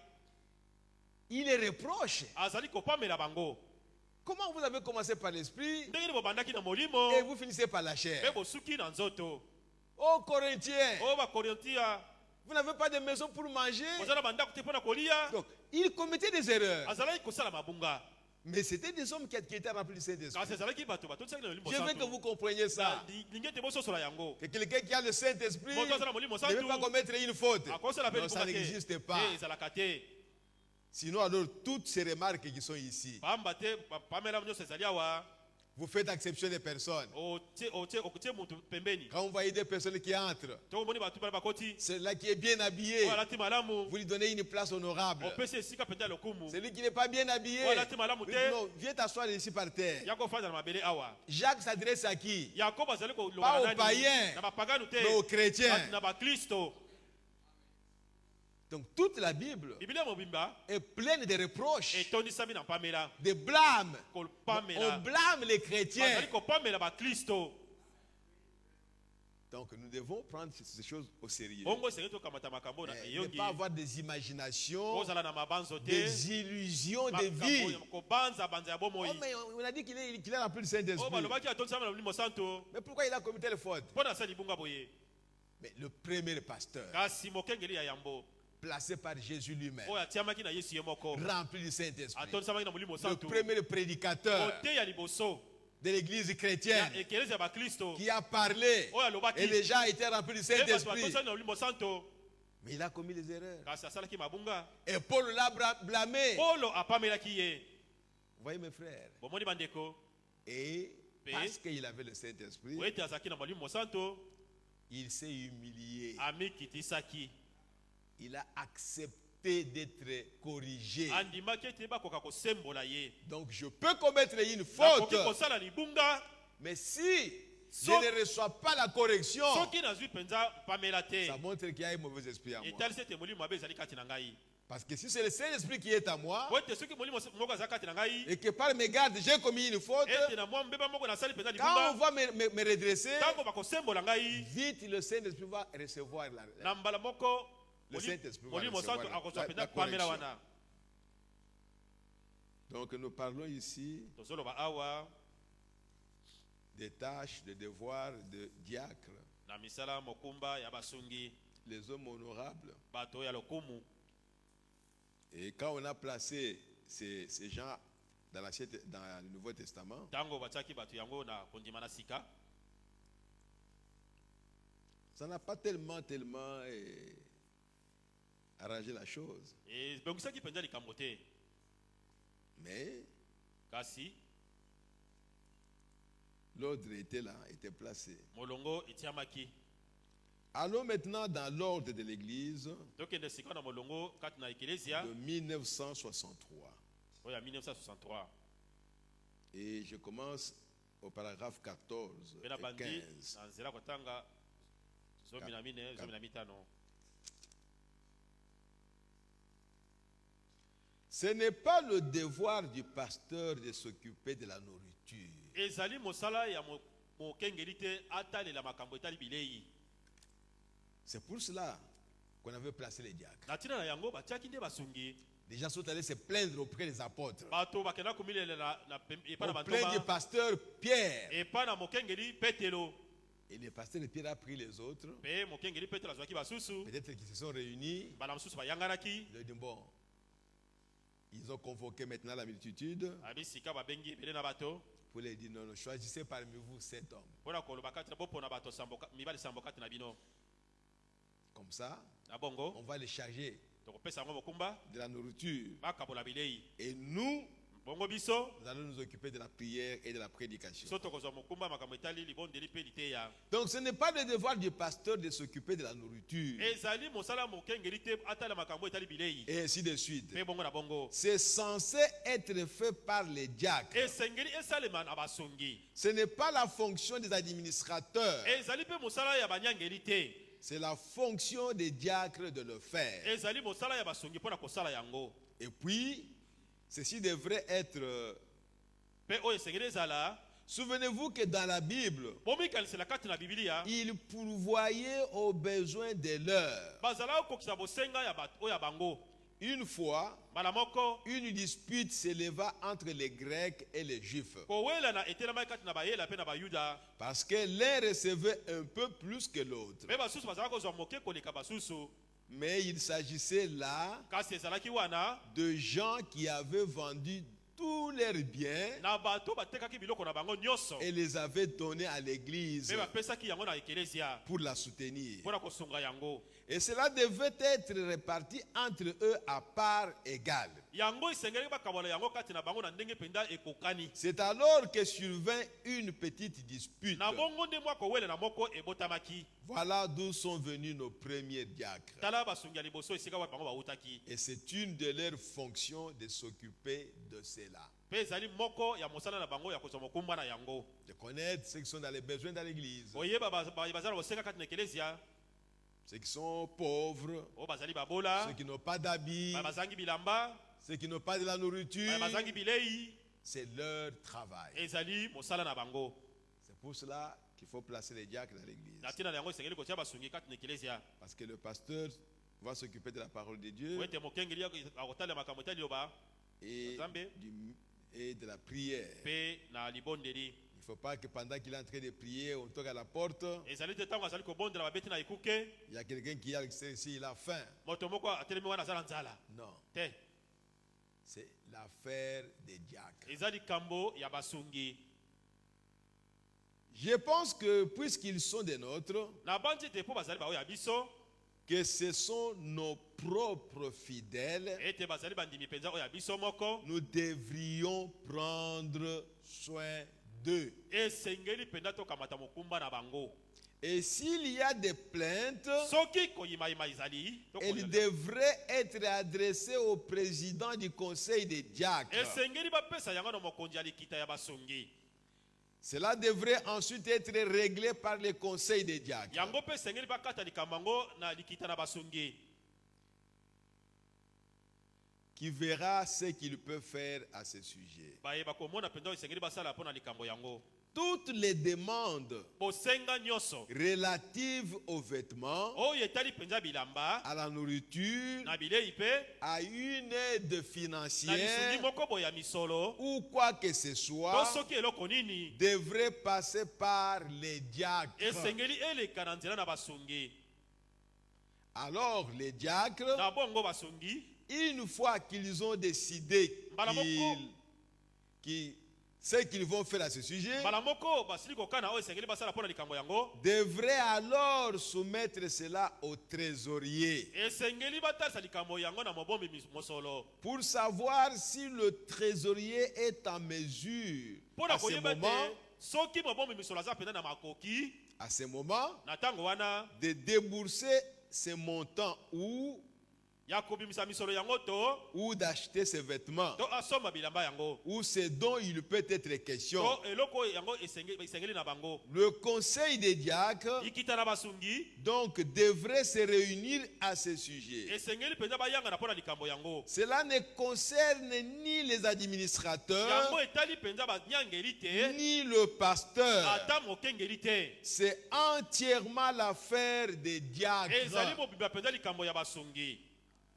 il les reproche. azali kopamela bango Comment vous avez commencé par l'esprit ndenge nini bobandaki na molimo et vous finissez par la mpe chair? bosuki na nzoto Aux Corinthiens, oyo bakorintia vous n'avez pas de maison pour manger. oza na bandako te mpo na kolia Donc, il commettait des erreurs. azalaki kosala mabunga Mais c'était des hommes qui étaient remplis du Saint-Esprit. kasi ezalaki bato batondisaki na molimo Je veux que vous santo compreniez ça. lingi ete bososola yango Que quelqu'un qui a le Saint-Esprit moto aza na molimo ne veut pas santu commettre une faute. akosala mpe Non, ça libunga n'existe te pas. ezalaka te Sinon, alors, toutes ces remarques qui sont ici, pamba te pamela nyonso ezali awa vous faites exception des personnes. otie motu pembeni Quand vous voyez des personnes qui entrent, tokomoni bato bana bakoti celui-là qui est bien habillé, oyo alati malamu vous lui donnez une place honorable. opesi esika mpenza ya lokumu Celui qui n'est pas bien habillé, oyo alati malamu vous te dites, non, viens t'asseoir ici par terre. ya kofanda na mabele awa Jacques s'adresse à qui? yakobo azali Pas kolonga aux na païens, nani na bapaganu te mais aux chrétiens. na bakristo Donc toute la Bible biblia mobimba est pleine de reproches, etondisami na pamela de blâmes. On kopamela blâme les chrétiens. bazali kopamela bakristo Donc nous devons prendre ces choses au sérieux. bongo esengeli tokamata makambo na Ne eyongi pas avoir des imaginations, kozala na mabanzo te des illusions de vie. makambo kobanza banza ya Oh, bomoi mais on a dit qu'il a rempli le oyo Saint-Esprit. balobaki atondisami na molimo santo Mais pourquoi il a commis telle faute? mpo na asala libunga boye Mais le premier pasteur, kasi mokengeli ya yambo placé par Jésus lui-même, oyo atiamaki na yesu ye moko rempli du Saint-Esprit, atondisamaki na molimo le santo premier prédicateur ote ya liboso de l'église ya chrétienne ekelezi ya bakristo qui a parlé oyo alobaki et les gens étaient remplis du mpe bato Saint-Esprit. batondisami na molimo santo Mais il a commis les erreurs. kasi asalaki mabunga Et Paul l'a blâmé. polo apamelaki ye Vous voyez mes frères? bomoni bandeko Et Pe- parce qu'il avait le Saint-Esprit, po ete azalaki na molimo santo il s'est humilié. amikitisaki Il a accepté d'être corrigé. andimaki ete bakoka kosembola ye Donc je peux commettre une nakoki faute, kosala libunga mais si je So- ne reçois pas la correction, soki nazwi mpenza pamela te ça montre qu'il y a un mauvais esprit en moi. etalisi ete molimo mabe ezali kati na ngai Parce que si c'est le Saint-Esprit qui est à moi, po ete soki molimo moko aza kati na ngai et que par mes gardes j'ai commis une faute, ete na mwa mbeba moko nasali mpenza quand on libunga va me redresser, ntango bakosembola ngai vite le Saint-Esprit va recevoir na mbala moko Le Saint-Esprit va molimo recevoir santo la akozwa mpenza pamela correction. wana Donc nous parlons ici tozoloba awa des tâches, des devoirs de diacres, na misala mokumba ya basungi les hommes honorables. bato ya lokumu Et quand on a placé ces gens dans le Nouveau Testament, ntango batiaki bato yango na kondima na sika ça n'a pas tellement arrangé la chose. ebongisaki mpenza likambo te Mais kasi l'ordre était là, était placé. molongo etiamaki Allons maintenant dans l'ordre de l'Église tokende sika na molongo kati na ekelezia de 1963. oyo ya 1963 Et je commence au paragraphe 14 mpe na et bandi 15. na nzela kotanga 14 Ce n'est pas le devoir du pasteur de s'occuper de la nourriture. ezali mosala ya mokengeli te atalela makambo etali bilei C'est pour cela qu'on avait placé les diacres. na ntina na yango batiaki nde basungi Les gens sont allés se plaindre auprès des apôtres. bato bakenda komilelela epa na Auprès du bantoma pasteur Pierre. epa na mokengeli petelo Et le pasteur Pierre a pris les autres. mpe mokengeli petelo azwaki basusu Peut-être qu'ils se sont réunis. bana mosusu bayanganaki Ils ont dit bon, ils ont convoqué maintenant la multitude abi sika babengi ebele na bato pour les dire non, non, choisissez parmi vous 7 hommes. mpona koloba kati na bopona bato mibali sambo kati na bino Comme ça, na bongo on va les charger tokopesa yango mokumba de la nourriture. bakabola bilei Et nous, bongo biso nous allons nous occuper de la prière et de la prédication. so tokozwa mokumba makambo etali libondeli mpe liteya Donc ce n'est pas le devoir du pasteur de s'occuper de la nourriture. ezali mosala mokengeli te atala makambo etali bilei Et ainsi de suite. mpe bongo na bongo C'est censé être fait par les diacres. esengeli esalema na basongi Ce n'est pas la fonction des administrateurs. ezali mpe mosala ya banyangeli te C'est la fonction des diacres de le faire. ezali mosala ya basongi mpo na kosala yango Et puis, ceci devrait être... mpe oyo esengeli ezala Souvenez-vous que dans la Bible, bomikanisela kati na bibilia il pourvoyait aux besoins de l'heure. bazala kokokisa bosenga ya bato oyo ya bango Une fois, mbala moko une dispute s'éleva entre les Grecs et les Juifs. kowelana etelamaki kati na bayela mpe na bayuda Parce que l'un recevait un peu plus que l'autre. mpe basusu bazalaki kozwa moke koleka basusu Mais il s'agissait là kasi ezalaki wana de gens qui avaient vendu tous leurs biens na bato batekaki biloko na bango nyonso et les avaient donnés à l'église mpe bapesaki yango na ekelezia pour la soutenir. mpo na kosunga yango Et cela devait être réparti entre eux à part égale. yango esengeli bakabola yango kati na bango na ndenge mpenza ekokani C'est alors que survint une petite dispute. na bongo nde mwa kowelela moko ebotamaki Voilà d'où sont venus nos premiers diacres. tala basungi ya liboso esika wapi bango bawutaki Et c'est une de leurs fonctions de s'occuper de cela. mpe ezali moko ya mosala na bango ya kozwa mokumba na yango De connaître ceux qui sont dans les besoins dans l'église. oyeba baza na bosenga kati na ekelezia Ceux qui sont pauvres. oyo bazali babola Ceux qui n'ont pas d'habits. bazangi bilamba Ceux qui n'ont pas de la nourriture. bazangi bilei C'est leur travail. ezali mosala na bango C'est pour cela qu'il faut placer les diacres dans l'église. na ntina na yango esengeli kotia basungi kati na ekelezia Parce que le pasteur va s'occuper de la parole de Dieu po ete mokengeli akotalela makambo etali liloba et, Nzambe. et de la prière. mpe na libondeli Il ne faut pas que pendant qu'il est en train de prier, on toque à la porte. ezali te ntango azali kobondela babeti na ekuke Il y a quelqu'un qui a ici, il a faim. moto moko atelemi wana aza na nzala Non, te c'est l'affaire des diacres. eza likambo ya basungi Je pense que puisqu'ils sont des nôtres, na bandi ete mpo bazali baoyo ya biso que ce sont nos propres fidèles, ete bazali bandimi mpenza oyo ya biso moko nous devrions prendre soin d'eux. esengeli mpenza tokamata mokumba na bango Et s'il y a des plaintes, soki koyimayima ezali elles devraient être adressées au président du conseil des diacres. esengeli bapesa yango na mokonzi ya likita ya basungi Cela devrait ensuite être réglé par le conseil des diacres. yango mpe esengeli bakata likambo yango na likita na basungi Qui verra ce qu'il peut faire à ce sujet. bayeba komona mpenza oyo esengeli basala mpo na likambo yango Toutes les demandes bosenga nyonso relatives aux vêtements, oyo etali mpenza bilamba à la nourriture, na bilei mpe à une aide na financière lisungi moko boye ya misolo ou quoi que ce to soit, soki eloko nini devrait passer par les diacres. esengeli eleka na nzela na basungi Alors les diacres, na bongo basungi une fois qu'ils ont décidé Mbala moko. ce qu'ils vont faire à ce sujet, mbala moko basili kokana oyo esengeli basala mpo na likambo yango devraient alors soumettre cela au trésorier esengeli batalisa likambo yango na mobombi mosolo pour savoir si le trésorier est en mesure mpo na à ce koyeba ete moment, soki mobombi misolo aza mpenza na makoki à ce moment na ntango wana de débourser ce montant ya kobimisa misolo yango to ou d'acheter ces vêtements asomba bilamba yango ou ce dont il peut être question. to eloko oyo yango esengeli na bango Le conseil des diacres likita na basungi donc devrait se réunir à ce sujet. esengeli mpenza bayangana mpo na likambo yango Cela ne concerne ni les administrateurs, yango etali mpenza banyangeli te ni le pasteur. ata mokengeli te C'est entièrement l'affaire des ezali diacres. mobimba mpenza likambo ya basungi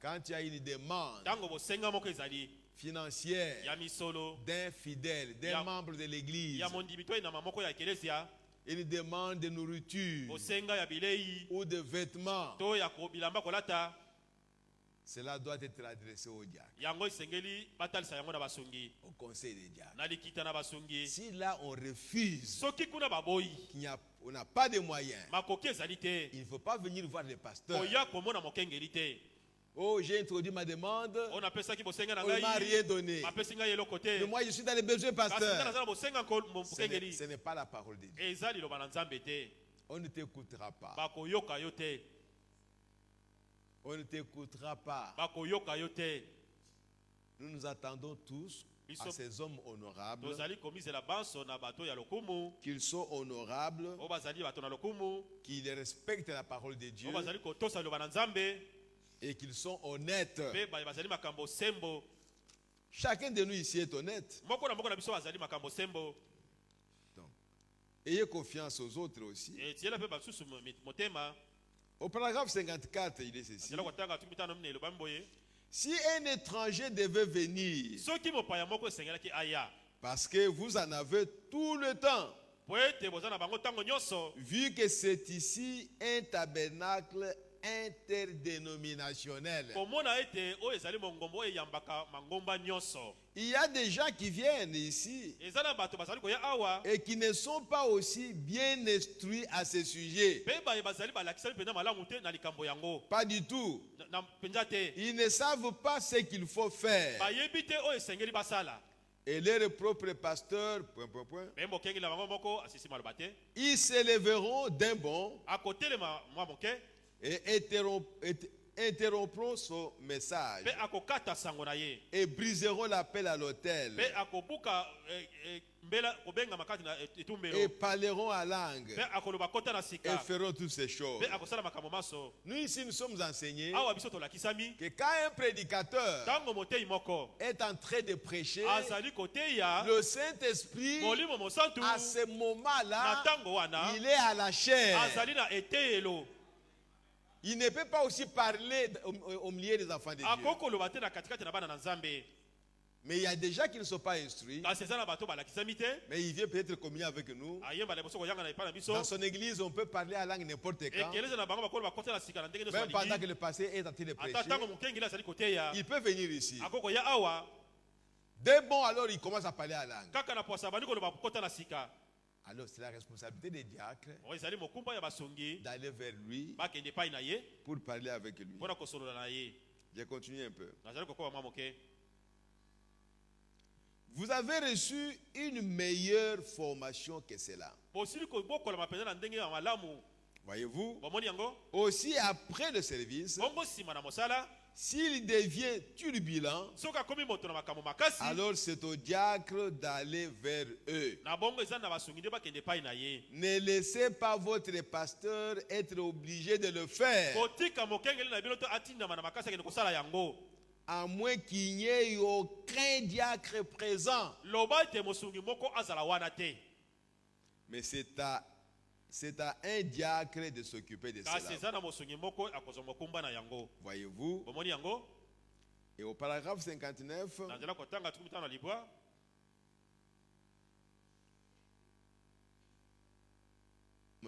Quand il y a une demande ntango bosenga moko ezali financière ya misolo d'un fidèle, d'un Ya- membre de l'église, ya mondimi to enama moko ya ekelezia une demande de nourriture bosenga ya bilei ou de vêtements, to ya bilamba kolata cela doit être adressé au diacre, yango esengeli batalisa yango na basungi au conseil des diacres. na likita na basungi Si là on refuse, soki kuna baboyi on n'a pas de moyens, makoki ezali te il ne faut pas venir voir le pasteur. koya komona mokengeli te Oh, j'ai introduit ma demande. On appelle ça qui bosenga na On ne m'a ngai. rien donné. Mapesi ngai yelo côté. Mais moi, je suis dans les besoins, Kasi nga pasteur. naza na bosenga ko mokengeli. Ce n'est pas la parole de Dieu. Eza liloba na Nzambe te. On ne t'écoutera pas. Bakoyoka yo te. On ne t'écoutera pas. Bakoyoka yo te. Nous nous attendons tous à ces hommes honorables, Tozali komizela banso na bato ya lokumu. qu'ils soient honorables, O bazali bato na lokumu. qu'ils respectent la parole de Dieu O bazali kotosa liloba na Nzambe. et qu'ils sont honnêtes. Pe bazali makambo sembo. Chacun de nous ici est honnête. Moko na biso bazali makambo sembo. Donc, ayez confiance aux autres aussi. E tiela pe basusu motema. Au paragraphe 54, il est ceci. Tiela kotanga tumitano mne loba mboye. Si un étranger devait venir, Soki mopaya moko esengelaki aya. parce que vous en avez tout le temps, Po ete boza na bango tango nyonso. vu que c'est ici un tabernacle interdénominationnel. Komona ete o ezali mongombo eyambaka mangomba nyonso. Il y a des gens qui viennent ici Ezana bato bazali koya awa. et qui ne sont pas aussi bien instruits à ce sujet. Pe ba bazali balakisali pena malamu te na likambo yango. Pas du tout. Na penza te. Ils ne savent pas ce qu'il faut faire. Ba yebi te o esengeli basala. Et leur propre pasteur, Me mokengeli bango moko asisi maloba te. ils s'élèveront d'un bond Akotelema mwa moke. et interrompront son message Pe akokata sango na ye. et briseront l'appel à l'autel Pe akobuka mbela kobenga makati na et etumbelo. parleront à langue Pe akoloba kota na et sika. feront toutes ces choses. Pe akosala makambo maso. Nous ici, nous sommes enseignés Awa biso tolakisami. que quand un prédicateur Tango motei moko. est en train de prêcher, Azali koteya. le Saint-Esprit, Molimo mosantu. à ce Na moment-là, tango wana. il est à la chair. Azali na eteyelo. Il ne peut pas aussi parler au milieu des enfants de Dieu. Akokoloba te na katikati na bana na Nzambe. Mais il y a des gens qui ne sont pas instruits, Kasi eza na bato balakisami te. mais il vient peut-être communier avec nous. Ayemba na boso koyanga na epa na biso. Dans son église, on peut parler à langue n'importe quand. Ekeleza na bango bakolo bakota na sika na ndenge nyonso Même pendant balingi. que le pasteur est en train de Ata prêcher, tango mokengeli azali koteya. il peut venir ici. Akoko ya awa. Dès bon, alors il commence à parler à langue. Kaka na posa bani koloba kota na sika. Alors c'est la responsabilité des diacres O ezali mokumba ya basongi. d'aller vers lui Bakende pai na ye. pour parler avec lui. Pona kosolola na ye. Je continue un peu. Nazali kokoba mwa moke. Vous avez reçu une meilleure formation que cela. Bosili ko bokola mapenza na ndenge ya malamu. Voyez-vous? Bomoni yango. Aussi après le service, Bongo sima na mosala. s'il devient turbulent, Soka komi moto na makambo makasi. alors c'est au diacre d'aller vers eux. Na bongo eza na basongi nde bakende pai na ye. Ne laissez pas votre pasteur être obligé de le faire, Kotika mokengeli na bino to atindama na makasi akende kosala yango. à moins qu'il n'y ait aucun diacre présent. Loba ete mosungi moko azala wana te. Mais c'est à un diacre de s'occuper de Kasi cela. eza na mosungi moko akozwa mokumba na yango. Voyez-vous? Bomoni yango. Et au paragraphe 59, Na nzela kotanga tukumi tano na libwa.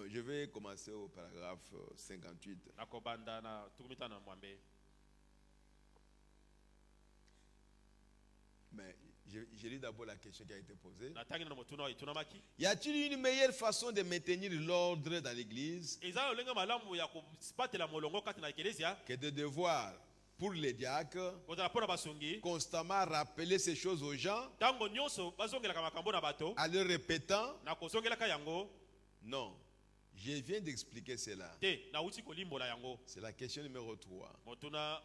je vais commencer au paragraphe 58. Na kobanda na tukumi tano na mwambe. Mais je lis d'abord la question qui a été posée. Na tangi na motuna itunamaki. Y a-t-il une meilleure façon de maintenir l'ordre dans l'église Eza olenga malamu ya kupatela molongo kati na ekelezia. que de devoir, pour les diacres, Kozala pona basongi. constamment rappeler ces choses aux gens Tango nyonso bazongelaka makambo na bato. en leur répétant? Na kozongelaka yango. Non. Je viens d'expliquer cela. Te na uti kolimbola yango. C'est la question numéro 3. Motuna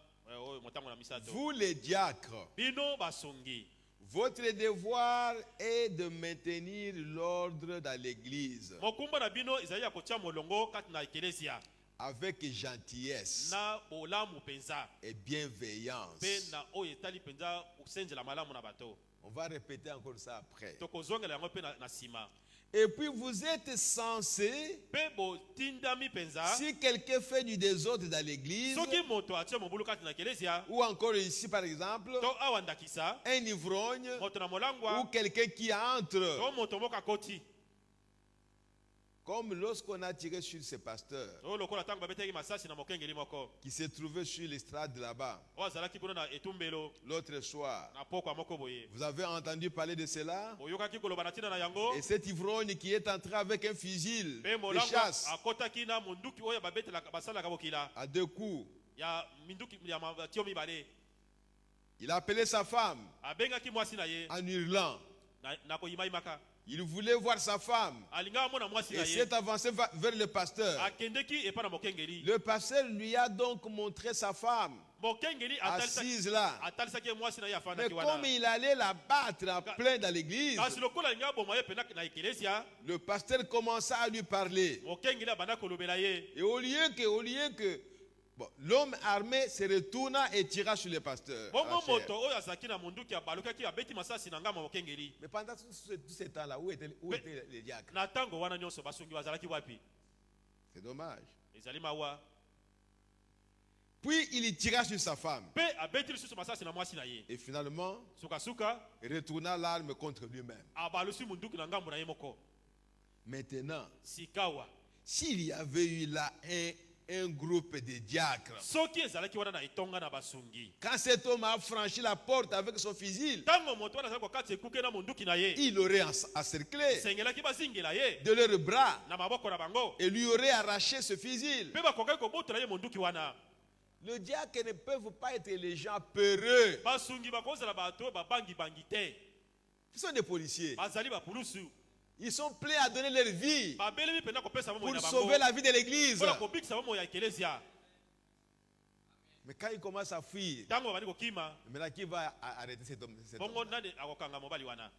motango na misato. Vous les diacres, Bino basongi. votre devoir est de maintenir l'ordre dans l'église Mokumba na bino ezali ya kotia molongo kati na ekelezia. avec gentillesse Na bolamu penza. et bienveillance. Pe na oyo etali penza kusenjela malamu na bato. On va répéter encore ça après. Tokozongela yango pe na sima. Et puis vous êtes censés, Pe bo tindami penza. si quelqu'un fait du désordre dans l'église, Soki moto atia mobulu kati na ekelezia. ou encore ici par exemple, To awa ndakisa. un ivrogne Moto na ou molangwa. quelqu'un qui entre, To moto moka koti. comme lorsqu'on a tiré sur ce pasteur To lokola tango babeteki masasi na mokengeli moko. qui se trouvait sur l'estrade là-bas O azalaki kuna na etumbelo l'autre soir. na pokwa moko boye. Vous avez entendu parler de cela? Oyokaki koloba na tina na yango. Et cet ivrogne qui est entré avec un fusil Pe de molangwa chasse akotaki na munduki oyo babetelaka basalaka bokila. à 2 coups ya minduki ya matio mibale. Il a appelé sa femme Abengaki mwasi na ye en hurlant. na ko yimaimaka. Il voulait voir sa femme Alinga mona mwasi na et ye. s'est avancé vers le pasteur. Akendeki epa na mokengeli. Le pasteur lui a donc montré sa femme Mokengeli assise là. atalisaki mwasi na ye afana Mais ki wana. comme il allait la battre en plein dans l'église, Kasi lokola alinga boma ye pena na ekelesia, le pasteur commença à lui parler. mokengeli abanda kolobela ye. Et au lieu que bon, l'homme armé se retourna et tira sur le pasteur. Bongo en chair. moto oyo azaki na munduki abalukaki abeti masasi na ngama mokengeli. Mais pendant tout ce temps-là, où étaient les diacres? Na tango wana nyonso basungi bazalaki wapi? C'est dommage. Ezali mawa. Puis il tira sur sa femme. Pe abeti lisusu masasi na mwasi na ye. Et finalement, Suka retourna l'arme contre lui-même. abalusi munduki na ngambo na ye moko. Maintenant, Sikawa. s'il y avait eu là un groupe de diacres, Soki ezalaki wana na etonga na basungi. quand cet homme a franchi la porte avec son fusil, Tango moto wana zako kati ekuke na munduki na ye. il aurait encerclé Sengelaki bazingela ye de leurs bras na maboko na bango. et lui aurait arraché ce fusil. Pe bakokaki kobotola ye munduki wana. Le diacre ne peuvent pas être les gens peureux. Basungi bakozala bato babangi bangi te. Ce sont des policiers. Bazali bapulusu. Ils sont prêts à donner leur vie Babelemi pena kopesa bomo pour na bango. sauver la vie de l'église. Pona kobikisa bomo ya ekelesia. Mais quand il commence à fuir, Tango bani kokima. maintenant qui va arrêter cet homme? Bongo nani akokanga mobali wana.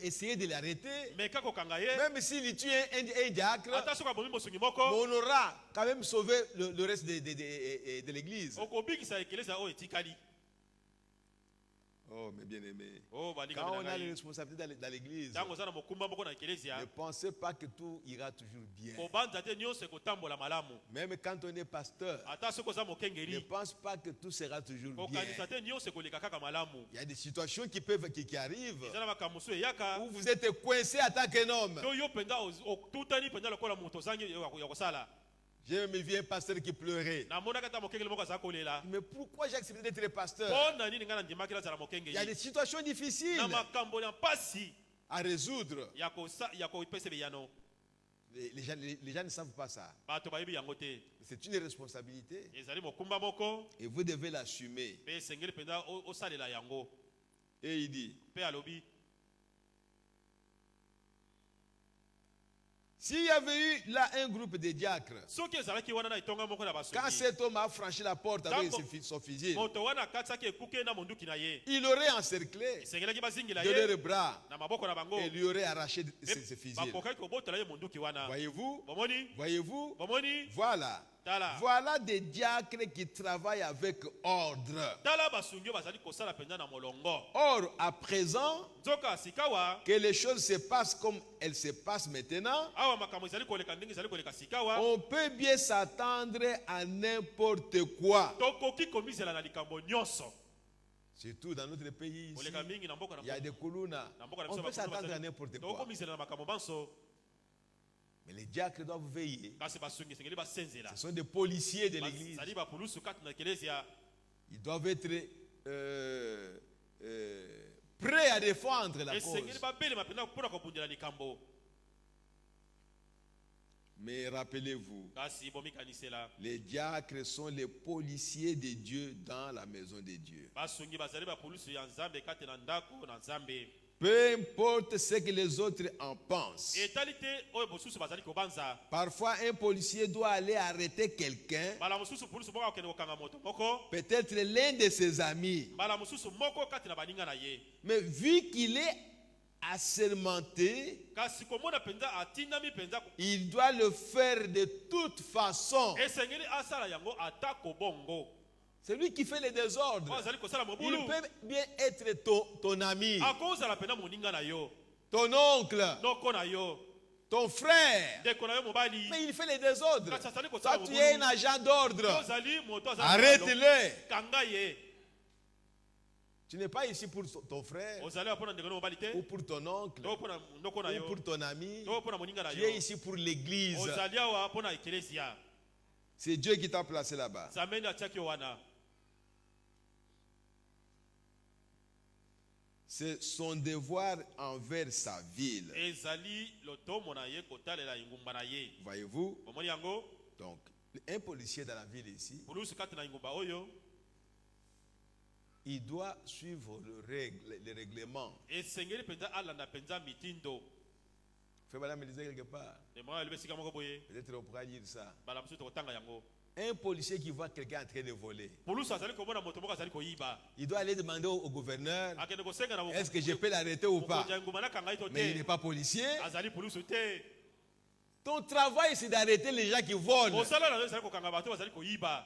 Essayer de l'arrêter. Meka kokanga ye. Même s'il tue un diacre, Ata soka bomi bosungi mais moko. on aura quand même sauvé le reste de l'église. Okobikisa ekelesia o etikali. Oh, mes bien-aimés. Oh bani Quand on a les kabila. responsabilités dans l'église, Tango zana mokumba moko na ne ekelesia. pensez pas que tout ira toujours bien. Kobanza te nyonso kotambola malamu. Même quand on est pasteur, Ata soko za ne mokengeli. pense pas que tout sera toujours bien. Kokanisa te nyonso koleka kaka malamu. Il y a des situations qui arrivent Ezana makamusu eyaka. où vous êtes coincé en tant qu'un homme. To yo penda tutani penda lokola moto zangi ya kosala. J'ai même vu un pasteur qui pleurait. Na mona kata mokengeli moko za kolela. Mais pourquoi j'ai accepté d'être pasteur? Pona nini ngana ndimaki la zala Il y a mokengeli. des situations difficiles Na makambo ya pasi à résoudre. ya ko pese beyano. Les gens ne savent pas ça. Bato bayibi yango te. C'est une responsabilité Ezali mokumba moko et vous devez l'assumer. pe sengeli penda osalela yango. Et il dit, Pe alobi s'il y avait eu là un groupe de diacres, soki ezalaki wana na itonga moko na quand basungi. cet homme a franchi la porte avec son fusil, Moto wana katsaki ekuke na munduki na ye. il aurait encerclé Sengelaki bazingila de ye leurs bras na maboko na bango. et lui aurait arraché ce fusil. Bakokaki kobotola ye munduki wana. Voyez-vous? Bomoni? Voyez-vous? Bomoni? Voilà. Tala. Voilà des diacres qui travaillent avec ordre. Tala basungi bazali kosala penza na molongo. Or, à présent, Nzoka sikawa que les choses se passent comme elles se passent maintenant, awa makambo ezali koleka ndenge ezali koleka sikawa. on peut bien s'attendre à n'importe quoi. Tokoki komizela na likambo nyonso. Surtout dans notre pays ici, Koleka mingi na mboka na il y a des colonnes. na mboka na On biso peut bakolo s'attendre à bazali- n'importe quoi. Tokomizela na makambo banso. Mais les diacres doivent veiller. Kasi basungi sengeli basenzela. Ce sont des policiers de l'église. Bazali bapulusu kati na ekelesia. Ils doivent être prêts à défendre la Esengeli cause. babelema penza mpona kobundela likambo. Mais rappelez-vous, Kasi bomikanisela. les diacres sont les policiers de Dieu dans la maison de Dieu. Basungi bazali bapulusu ya nzambe kati na ndako na nzambe. Peu importe ce que les autres en pensent. Etali te oyo bosusu bazali kobanza. Parfois, un policier doit aller arrêter quelqu'un, Bala mosusu pulusu moko akende kokanga moto moko. peut-être l'un de ses amis. Bala mosusu moko kati na baninga na ye. Mais vu qu'il est assermenté, Kasi komona penza atindami penza il doit le faire de toute façon. esengeli asala yango atako bongo. Celui qui fait les désordres, Bazali kosala il mobulu. peut bien être ton ami, Akozala pena moninga na yo. ton oncle, Noko na yo. ton frère. Ndeko na yo mobali. Mais il fait les désordres. Kasi azali kosala Toi, tu es un mobulu. agent d'ordre. Ozali moto azali. Arrête-le. Kanga ye. Tu n'es pas ici pour ton frère Ozali apona ndeko na mobali te. ou pour ton oncle To pona ndoko na ou yo. pour ton ami. To pona moninga na Tu yo. es ici pour l'église. Ozali awa pona ekelesia. C'est Dieu qui t'a placé là-bas. Zameni atiaki wana. C'est son devoir envers sa ville. Ezali lotomo na ye kotalela ingumba na ye. Voyez-vous? Omoni yango? Donc, Un policier dans la ville ici, Police kati na ingumba oyo. il doit suivre les règlements. Esengeli penza alanda penza mitindo. Fait madame me disait quelque part. Emma elebe sika moko boye. Peut-être on pourra dire ça. Bala musu to tanga yango. Un policier qui voit quelqu'un en train de voler, Police azali komona moto moko azali koyiba. il doit aller demander au gouverneur, Akende kosenga na est-ce que je peux l'arrêter ou pas? Mokonja ngumba na kanga ito Mais il te. n'est pas policier. Azali police te. Ton travail, c'est d'arrêter les gens qui volent, Osala na azali kokanga bato bazali koyiba.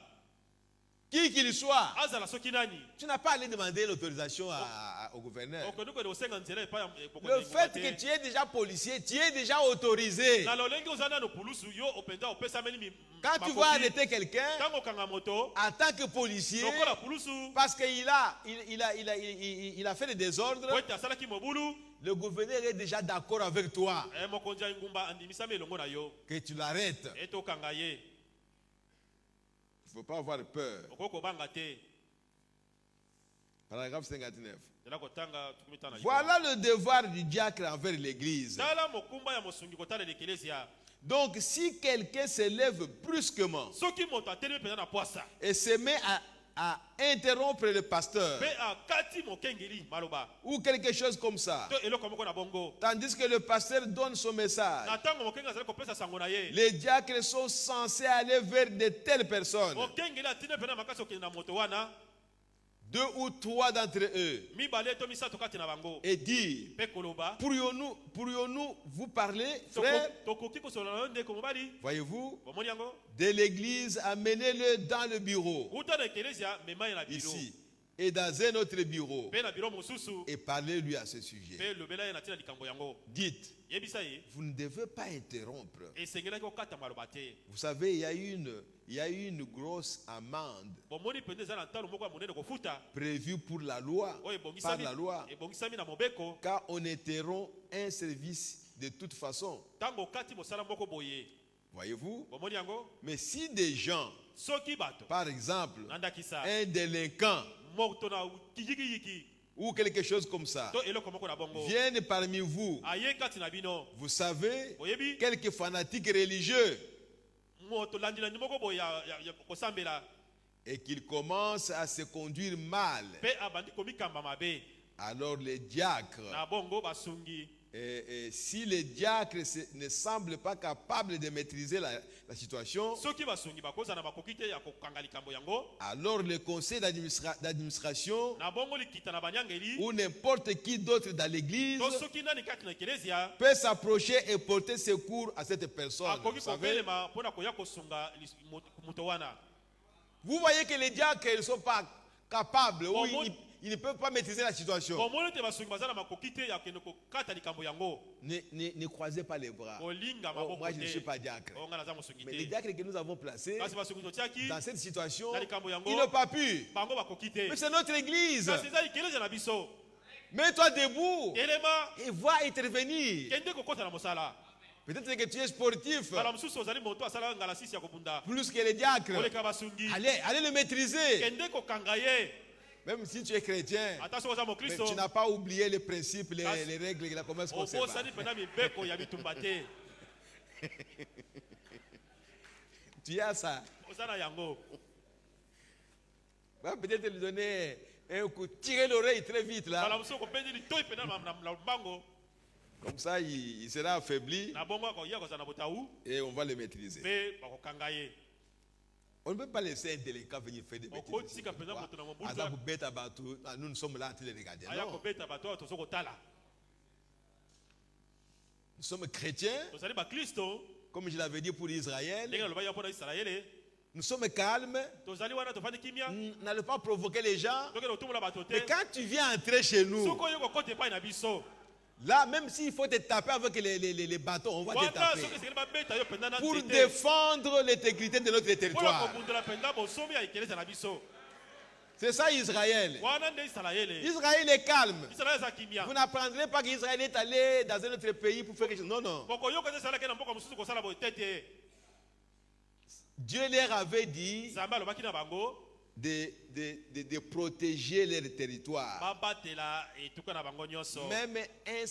qui qu'il soit. Azala soki nani. Tu n'as pas à aller demander l'autorisation au gouverneur. Okondo ko osenga nzela pa Le fait que tu es déjà policier, tu es déjà autorisé. na lolenge ozana no police yo openza opesa meli. Quand tu vas arrêter quelqu'un, Tango kanga moto. en tant que policier, Lokola police. parce qu'il a fait des désordres, Weta sala ki mobulu. le gouverneur est déjà d'accord avec toi Mokonja ngumba andimisa melongo na yo. que tu l'arrêtes. Eto kanga ye. Il ne faut pas avoir peur. Okoko banga te. Paragraphe 59. Dela kotanga tukumitana. Voilà le devoir du diacre envers l'église. Tala mokumba ya mosungi kotala l'ecclesia. Donc, si quelqu'un se lève brusquement Soki moto atelemi penza na poasa. et se met à interrompre le pasteur Pe akati mokengeli maloba. ou quelque chose comme ça, To eloko moko na bongo. tandis que le pasteur donne son message, Na tango mokenga azali kopesa sango na ye. les diacres sont censés aller vers de telles personnes. Mokengeli atine pena makasi okende na moto wana. 2 ou 3 d'entre eux, Mibale to misato kati na bango. et dire, Pe koloba. pourrions-nous vous parler, frère? Tokoki kosola na ndeko mobali. Voyez-vous, Bomoni yango. de l'église, amenez-le dans le bureau, Uta na ecclesia mema na biro. ici, et dans un autre bureau, Pe na biro mosusu. et parlez-lui à ce sujet. Pe lobela ye na tina likambo yango. Dites, Yebisa ye. vous ne devez pas interrompre. Esengelaki kokata maloba te. Vous savez, il y a eu une grosse amende Bomoni pende za na ntalo moko ya monene kofuta. prévue pour la loi, Oyo par ebongisami. la loi, Ebongisami na mobeko. car on interrompt un service de toute façon. Tango kati mosala moko boye. Voyez-vous? Bomoni yango. Mais si des gens, Soki bato. par exemple, Nandakisa. un délinquant Moto na kijiki. ou quelque chose comme ça, To eloko moko na bongo. viennent parmi vous, Aye kati na bino. vous savez, Oyebi. quelques fanatiques religieux, Moto landila ni moko boye ya kosambela. et qu'ils commencent à se conduire mal, Pe abandi komikamba mabe. alors les diacres, Na bongo basungi. et si les diacres ne semblent pas capables de maîtriser la situation, Soki basungi bakoza na bakoki te ya kokanga likambo yango. alors le conseil d'administration Na bongo likita na banyangeli. ou n'importe qui d'autre dans l'église To soki nani kati na ecclesia. peut s'approcher et porter secours à cette personne. Akoki Vous savez, kopelema pona koya kosunga moto wana. vous voyez que les diacres ne sont pas capables ou Bon, ils ne peuvent pas maîtriser la situation. Bomoni te basungi baza na makoki te ya kende kokata likambo yango. Ne croisez pas les bras. Kolinga Oh, maboko moi, je ne te. suis pas diacre. Onga naza mosungi Mais les te. diacres que nous avons placés Kasi basungi totiaki. dans cette situation, Na likambo yango. ils n'ont pas pu. Bango bakoki te. Mais c'est notre église. Kasi eza ecclesia na biso. Mets-toi debout Elema et va intervenir. kende kokota na mosala. Peut-être que tu es sportif Bala mosusu ozali moto asala ngala sisi ya kobunda. plus que les diacres. Oleka basungi. Allez le maîtriser. Kende kokanga ye. Même si tu es chrétien, Ata soki oza mais mokristo. tu n'as pas oublié les principes, les règles et la commerce comme ça. Okosani pena mibeko ya bitumba te. Tu as ça. Oza na yango. Va peut-être lui donner un coup, tirer l'oreille très vite Bala là. mosusu kopendi litoi pena na mbango. Comme ça, il sera affaibli Na bongo akoya kozala na botaou. et on va le maîtriser. Pe bakokanga ye. On ne peut pas laisser un délinquant venir faire des bêtises. Okoti sika pena moto na mobutu. Azabu bête à bateau. Nous ne sommes là en train de regarder. Aya Non. kobeta bato ayo tozo kotala. Nous sommes chrétiens, Tozali bakristo. comme je l'avais dit pour Israël. Ndenge naloba ya mpona Israele. Nous sommes calmes. Tozali wana tofandi kimia. N'allez pas provoquer les gens. Toke totumula bato te. Mais quand tu viens entrer chez nous, Soko yo kokote pa na biso. là, même s'il faut te taper avec les bâtons, on va te Wana taper. soki sekeli babeta yo penda na Pour nzete. défendre l'intégrité de notre Pona territoire. kobundela penda bosomi ya ekeleza na biso. C'est ça Israël. Wana nde Israele. Israël est calme. Israele eza kimia. Vous n'apprendrez pas qu'Israël est allé dans un autre pays pour faire quelque chose. Non, non. Bokoyoka te salaki na mboka mosusu kosala boye te te. Dieu leur avait dit, Nzambe alobaki na bango. de protéger leur territoire. babatela etuka na bango nyonso. Même un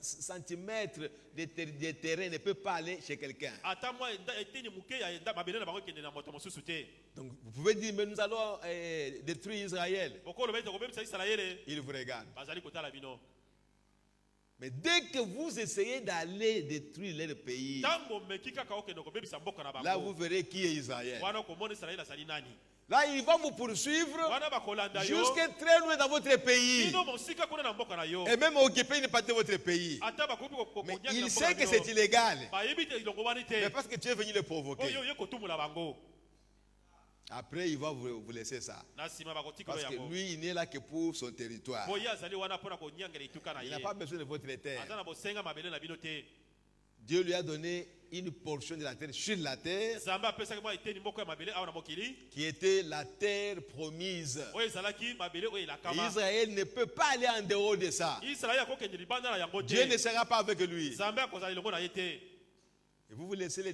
centimètre de terrain ne peut pas aller chez quelqu'un. Ata mwa eteni muke ya mabele na bango kende na moto mosusu te. Donc vous pouvez dire, mais nous allons détruire Israël. Bokolo bete ko bebisa Israele. Il vous regarde. Bazali kotala bino. Mais dès que vous essayez d'aller détruire leur pays, Tango mekika ka okende ko bebisa mboka na bango. là vous verrez qui est Israël. Wana ko mona Israele azali nani. Là, il va vous poursuivre Wana bakolanda yo. jusqu'à très loin dans votre pays. Bino mosika kuna na mboka na yo. Et même occuper une partie de votre pays. Ata bakobi ko Mais konya il sait que c'est illégal. Ba yebite ilongo wani te. Mais parce que tu es venu le provoquer. Oyo ye kotumula bango. Après, il va vous laisser ça. Na sima bakotika Parce que yango. lui, il n'est là que pour son territoire. Boya azali wana pona ko nyangela ituka na Il ye. n'a pas besoin de votre terre. Ata na bosenga mabele na bino te. Dieu lui a donné une portion de la terre sur la terre Zamba pesa kama eteni mboko ya mabele awa na mokili. qui était la terre promise. Oyo ezalaki mabele oyo Et elakama. Israël ne peut pas aller en dehors de ça. Israël akokende libanda na yango Dieu ne te. sera pas avec lui. Zamba akozala ilongo na ye te. Et vous laissez les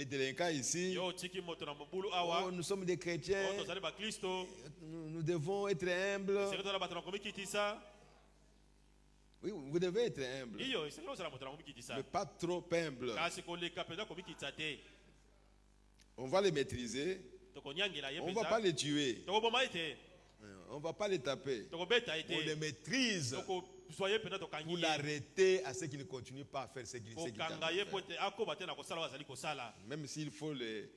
délinquants ici. Yo tiki moto na mobulu Oh, awa. nous sommes des chrétiens. Oyo tozali ba Kristo. Nous devons être humbles. Sekreto na bato na komikitisa. Oui, vous devez être humble. Iyo sekreto sala moto na komikitisa. Mais pas trop humble. Kasi koleka penda komikitisa te. On va les maîtriser. Tokonyangela ye On ne va pas pesa. les tuer. Tokoboma ete. On ne va pas les taper. Tokobeta On les ete. maîtrise Toko soye penda pour tokangi. l'arrêter à ce qu'il ne continue pas à faire ce qu'il Kokanga ye fait. pote akoba te na kosala wazali kosala. Même s'il faut le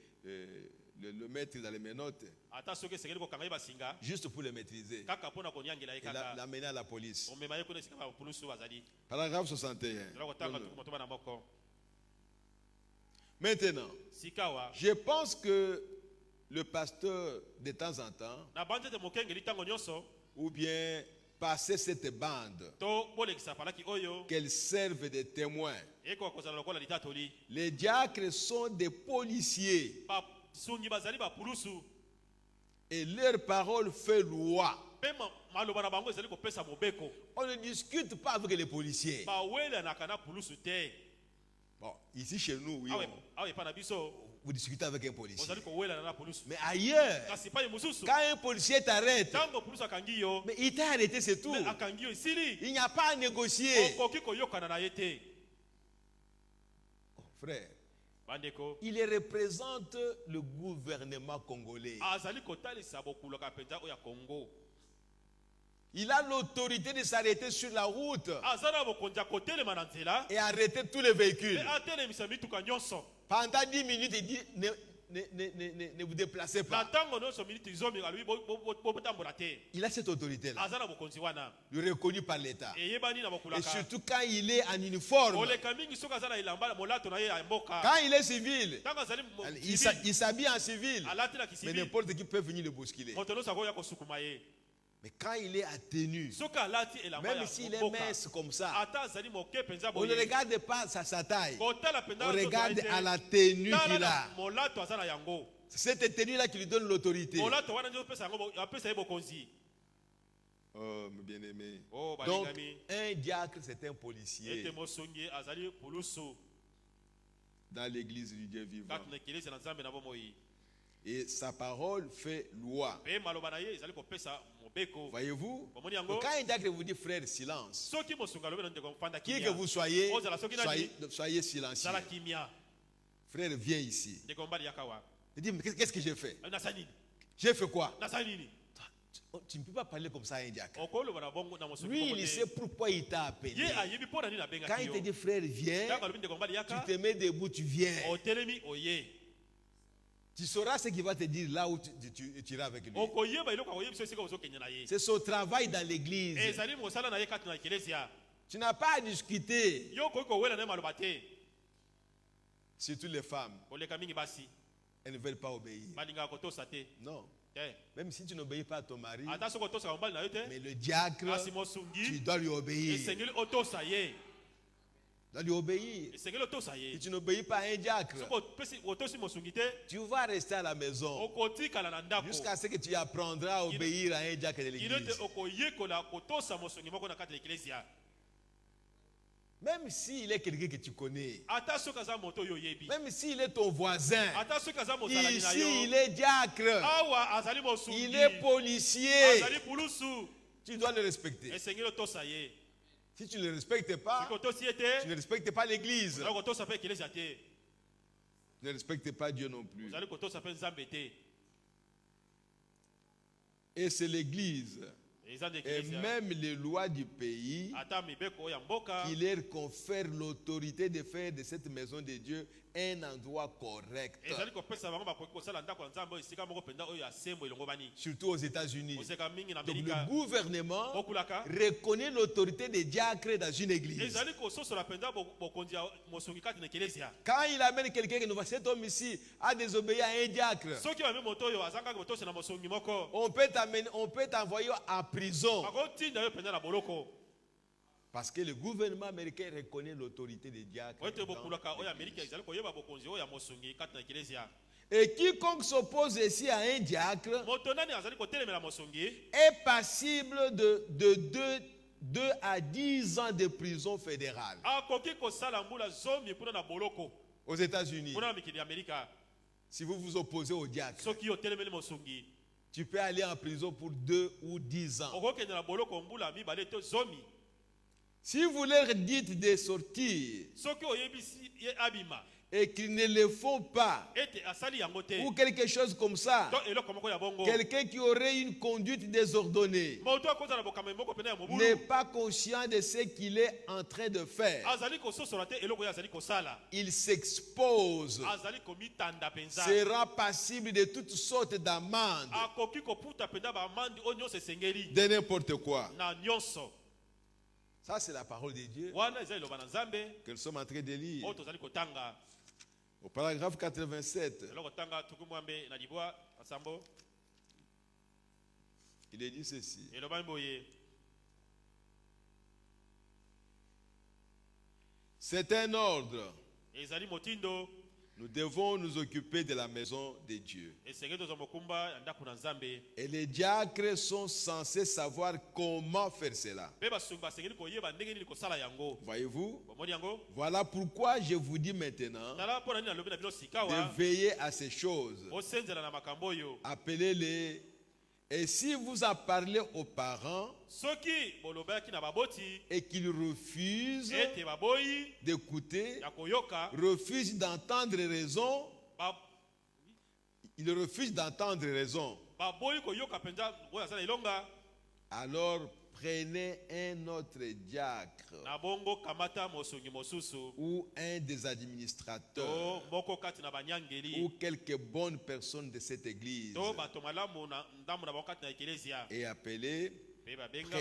mettre dans les menottes, Ata soki sekeli kokanga ye basinga. juste pour le maîtriser. Kaka pona konyangela ye Et kaka. l'amener à la police. Omema ye kuna sika ba pulusu wazali. Paragraphe 61. Tala kotanga tuku moto bana moko. Maintenant, Sikawa. je pense que le pasteur, de temps en temps, Na bande de mokengeli tango nyonso. ou bien passer cette bande, To bolekisa palaki oyo. qu'elle serve de témoin. Eko kozala lokola litatoli. Les diacres sont des policiers Ba sungi bazali ba pulusu. et leur parole fait loi. Pema maloba na bango ezali kopesa mobeko. On ne discute pas avec les policiers. Ba wele na kana pulusu te. Bon, ici chez nous, oui, Awe pa na biso. vous discutez avec un policier. Ozali ko wela na pulusu. Mais ailleurs, Kasi pa mususu. quand un policier t'arrête, Tango pulusu akangi yo. mais il t'a arrêté, c'est tout. Mais akangi yo isili. Il n'y a pas à négocier. Okoki koyokana na ye te. Frère, Bandeko. il représente le gouvernement congolais. Azali kotalisa bokuloka penza oya Congo. Il a l'autorité de s'arrêter sur la route Azana bokonja kotelema na nzela. et arrêter tous les véhicules. Et atelemisa mituka nyonso. Pendant 10 minutes, il dit ne vous déplacez Na pas. tango nyonso minute zomi alubi botambola te. Il a cette autorité-là, Azana bokonzi wana. reconnu par l'État. Eyebani na Et bokulaka. surtout quand il est en uniforme. Oleka mingi soka azana ilamba molato na ye ya mboka. Quand il est civil, Tango azali il s'habille en civil. alati na Mais kisivili. n'importe qui peut venir le bousculer. Moto nyonso akoya kosukuma ye. Mais quand il est atténu, Soka alati elamba ya même s'il est mboka. mince comme ça, Ata azali moke penza on ne boye. regarde pas sa taille. Kotala penza On nzoto regarde ya ye te. à la tenue Tala qu'il na a. molato azana yango. C'est cette tenue-là qui lui donne l'autorité. Molato wana ndio pesa yango apesa ye bokonzi. Oh, mes bien-aimés. Oh Donc, balingami. un diacre, c'est un policier Ete mosongi azali pulusu. dans l'église du Dieu vivant. Kati na kelezi na nzambe na bomoi. Et sa parole fait loi. Pe maloba na ye ezali kopesa mobeko. Voyez-vous? Bomoni yango. Donc, quand un diacre vous dit frère, silence. Soki mosunga lobe ndeko mfanda Qui que kimia. vous soyez, Ozala soki nani? soyez silencieux. Zala kimia. Frère, viens ici. Ndeko mbali yakawa. Il dit, mais qu'est-ce que j'ai fait? Nasanini. J'ai fait quoi? Nasanini. Tu ne peux pas parler comme ça à un diacre. Okolo bana bongo na mosungi. Lui, il sait pourquoi il t'a appelé. Ye ayebi pona ni na benga Quand il te dit frère, viens, Tango lobe ndeko mbali tu yaka. te mets debout, tu viens. Otelemi oye. Tu sauras ce qu'il va te dire là où tu iras avec lui. Okoyeba iloko akoyebi so sika ozokenya na ye. C'est son travail dans l'église. Ezali mosala na ye kati na eklezia. Tu n'as pas à discuter. Yo koiko wela na maloba te. Surtout les femmes, Oleka mingi basi. elles ne veulent pas obéir. Balinga kotosa te. Non. Eh. Même si tu n'obéis pas à ton mari, Ata soko tosa mbali na yo te. mais le diacre, Asi tu mosungi. dois lui obéir. Esengeli otosa ye. Tu dois lui obéir. Esengeli otosa ye. Si tu n'obéis pas à un diacre, Soko pesi otosi mosungi te. tu vas rester à la maison Okotika la ndako. jusqu'à ce que tu apprendras à obéir à un diacre de Ilote l'église. okoyekola kotosa mosungi moko na kati ya eklezia. Même s'il est quelqu'un que tu connais, ata soki aza moto oyo oyebi, même s'il est ton voisin, ata soki aza mozalani na ici yo, il est diacre, awa azali mosungi, il est policier, azali pulusu, tu dois le respecter. esengeli otosa ye. Si tu ne le respectes pas, Soki otosi ye tu te, ne respectes pas l'église, ozali kotosa mpe ekelesi te, tu ne respectes pas Dieu non plus. ozali kotosa mpe nzambe te. Et c'est l'église Eza nde et ekelesi même les lois du pays ata mibeko ya mboka qui leur confèrent l'autorité de faire de cette maison de Dieu un endroit correct. ezali kopesa bango bakoki kosala ndako ya nzambe oyo esika moko mpenza oyo asembo elongo bani Surtout aux États-Unis. oseka mingi na Donc amerika le gouvernement bokulaka reconnaît l'autorité des diacres dans une église. ezali kososola mpenza bokonzi ya mosongi kati na ekelesi. Quand il amène quelqu'un qui nous va, cet homme ici a désobéi à un diacre, soki bami moto oyo azangaki botosi na mosongi moko on peut t'envoyer en prison. bakotinda yo mpenza na boloko Parce que le gouvernement américain reconnaît l'autorité des diacres. oyo te dans bokulaka oyo amerika l'église. ezali koyeba bokonzi oyo ya mosongi kati na ekelesi. Et quiconque s'oppose ici à un diacre moto nani azali kotelemela mosongi est passible de 2 à 10 ans de prison fédérale akoki kosala mbula zomi mpona na boloko aux États-Unis. mpona na mikili ya amerika. Si vous vous opposez au diacre, soki otelemeli mosongi tu peux aller en prison pour 2 ou 10 ans. okokende na boloko mbula mibale to zomi. Si vous leur dites de sortir soki oyebisi ye abima et qu'ils ne le font pas, ete asali yango te ou quelque chose comme ça, to eloko moko ya bongo quelqu'un qui aurait une conduite désordonnée moto akoza na bokambi moko pene ya n'est mobulu pas conscient de ce qu'il est en train de faire, azali kososola te eloko oyo azali kosala, il s'expose, azali komitanda mpenza, sera passible de toutes sortes d'amendes, akoki koputa mpenza bamandi oyo nyonso esengeli de n'importe quoi. na nyonso. Ça, c'est la parole de Dieu Wana eza eloba na nzambe que nous sommes en train de lire. oyo tozali kotanga. Au paragraphe 87, Eloko tanga tuku mwambe na libwa asambo il est dit ceci. eloba mboye C'est un ordre. ezali motindo Nous devons nous occuper de la maison de Dieu. esengeli tozwa mokumba ya ndako na nzambe Et les diacres sont censés savoir comment faire cela. mpe basongi basengeli koyeba ndenge nini kosala yango. Voyez-vous? bomoni yango Voilà pourquoi je vous dis maintenant tala mpo na nini nalobi na bino de sikawa veiller à ces choses. osenzela na makambo oyo. Appelez-les. Et si vous en parlez aux parents soki bolobelaki na baboti et qu'ils refusent ete baboyi d'écouter, ya koyoka refusent d'entendre raison, ils refusent d'entendre raison, baboyi koyoka mpenza oyo aza na elonga, alors prenez un autre diacre na bongo kamata mosongi mosusu ou un des to administrateurs moko kati na banyangeli ou quelques bonnes personnes de cette église to bato malamu na ndambo na bango kati na ekelezia et appelez, mpe babenga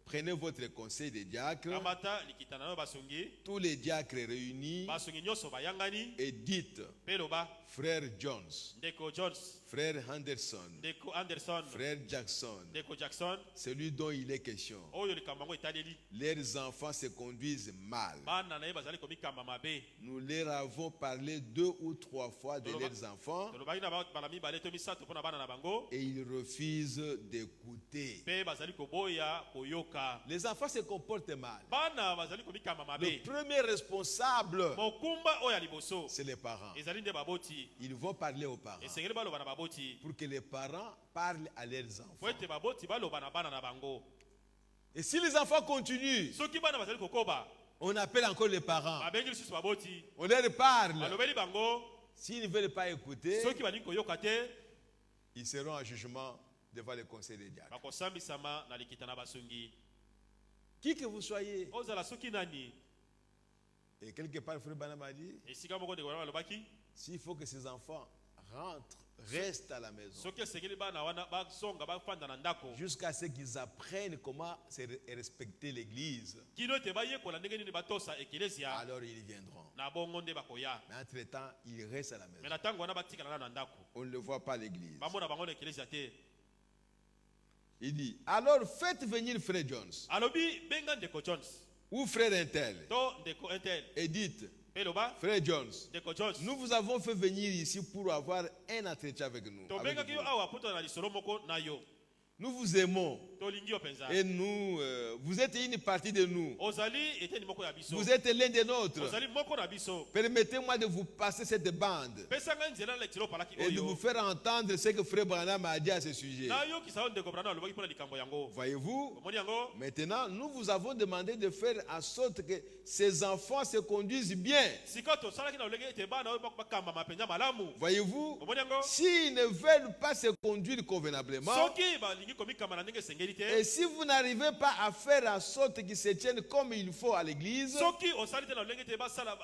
prenez votre conseil de diacre, kamata likita na yo basongi tous les diacres réunis basongi nyonso bayangani et dites, mpe loba frère Jones, ndeko Jones, frère Henderson, ndeko Anderson, frère Jackson, ndeko Jackson celui dont il est question, oyo likambo yango etaleli leurs enfants se conduisent mal. bana na ye bazali komikamba mabe. Nous leur avons parlé 2 ou 3 fois de leurs enfants tolobaki na bana mibale to misato mpo na bana na bango et ils refusent d'écouter. mpe bazali koboya koyoka. Les enfants se comportent mal. bana bazali komikamba Le mabe. premier responsable, mokumba oyo ya liboso c'est les parents. ezali nde baboti, Ils vont parler aux parents esengeli baloba na baboti pour que les parents parlent à leurs po enfants. ete baboti baloba na bana na bango. Et si les enfants continuent, soki bana bazali kokoba on appelle encore les parents. babengi lisusu baboti On leur parle. balobeli bango, S'ils ne veulent pas écouter, soki balingi koyoka te ils seront en jugement devant le conseil des diacres. bakosambisama na likita na basongi. Qui que vous soyez. ozala soki nani. Et quelque part, Frère Branham a dit, esika moko ndeko wana balobaki s'il faut que ces enfants restent à la maison soki esengeli bana wana bazonga bafanda na ndako jusqu'à ce qu'ils apprennent comment respecter l'église, kino ete bayekola ndenge nini batosa ekelezia, alors ils viendront. na bongo nde bakoya. Mais entre-temps, ils restent à la me maison. na ntango wana batikala na ndako On ne le voit pas à l'église. bamona bango na ekelezia te. Il dit, alors faites venir Frère Jones alobi benga ndeko Jones ou Frère Intel to ndeko Intel et dites, mpe loba Frère Jones, ndeko Jones nous vous avons fait venir ici pour avoir un entretien avec nous. avec tobengaki yo vous. awa poto na lisolo moko na yo. Nous vous aimons tolingi yo penza. Et nous, vous êtes une partie de nous. Ozali ete ni moko ya biso. Vous êtes l'un des nôtres. Ozali moko na biso. Permettez-moi de vous passer cette bande Pesa nga nzela le tiro palaki et de vous oyo. faire entendre ce que Frère Branham a dit à ce sujet. Na yo kisao ndeko Branham alobaki pona likambo yango. Voyez-vous? Omoni yango? Maintenant, nous vous avons demandé de faire en sorte que ces enfants se conduisent bien. Sikoto salaki na olenge ete bana oyo bakamba mapenza malamu. Voyez-vous? Omoni yango? S'ils ne veulent pas se conduire convenablement, Soki balingi komikamba na ndenge sengeli te. et si vous n'arrivez pas à faire en sorte qu'ils se tiennent comme il faut à l'église, Soki osali te na olenge te basala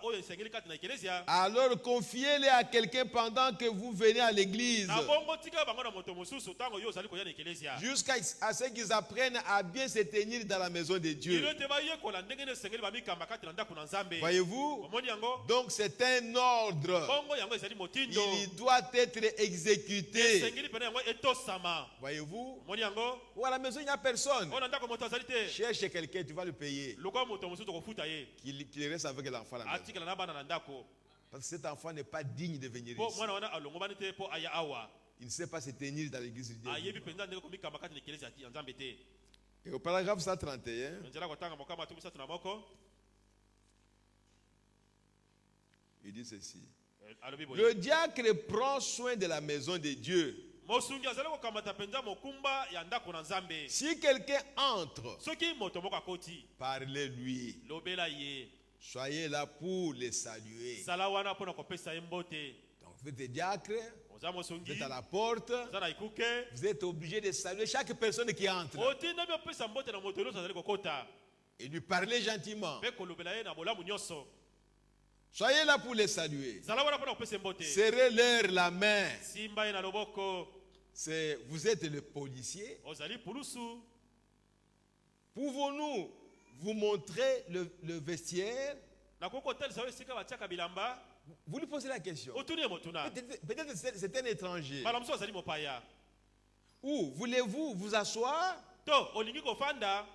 oyo sengeli kati na eklezia. alors confiez-les à quelqu'un pendant que vous venez à l'église, Na bongo tika bango na moto mosusu tango yo osali koya na eklezia. jusqu'à ce qu'ils apprennent à bien se tenir dans la maison de Dieu. Ilo te ba yekola ndenge ne sengeli bamikamba kati na ndako na Nzambe. Voyez-vous? Omoni yango? Donc c'est un ordre. Bongo yango ezali motindo. Il doit être exécuté. Sengeli pena yango etosama. Voyez-vous? Omoni yango? Ou à la maison, il n'y a personne. Ona ndako moto azali te. Cherche quelqu'un, tu vas le payer. Lokwa moto mosusu kofuta ye. Qu'il reste avec l'enfant à la maison. Atikala na bana na ndako. Parce que cet enfant n'est pas digne de venir Po ici. mwana wana alongobani te po aya awa. Il ne sait pas se tenir dans l'église de Dieu. Ayebi penza ndenge komikamba kati na eklezia ya Nzambe te. Et au paragraphe 131, Nzela kotanga mokama tu misatu na moko. il dit ceci. Alobi boye. Le diacre prend soin de la maison de Dieu. Mosungi azali kokamata penza mokumba ya ndako na Nzambe. Si quelqu'un entre, Soki moto moko akoti, parlez-lui. lobela ye. Soyez là pour les saluer. Sala wana pona kopesa ye mbote. Donc vous êtes diacre, Oza vous mosungi. êtes à la porte, Oza na ikuke. vous êtes obligé de saluer chaque personne qui entre Otinda bi opesa mbote na moto nyonso azali kokota. et lui parler gentiment. Pe kolobela ye na bolamu nyonso. Soyez là pour les saluer. Zala wana pona kopesa mbote. Serrez-leur la main. Simba ye na loboko. Vous êtes le policier. Ozali pulusu. Pouvons-nous vous montrer le vestiaire? Na koko tel sawe sika batiaka bilamba. Vous lui posez la question. Otuni motuna. Peut-être c'est un étranger. Malamso azali mopaya. Où voulez-vous vous asseoir? To olingi kofanda.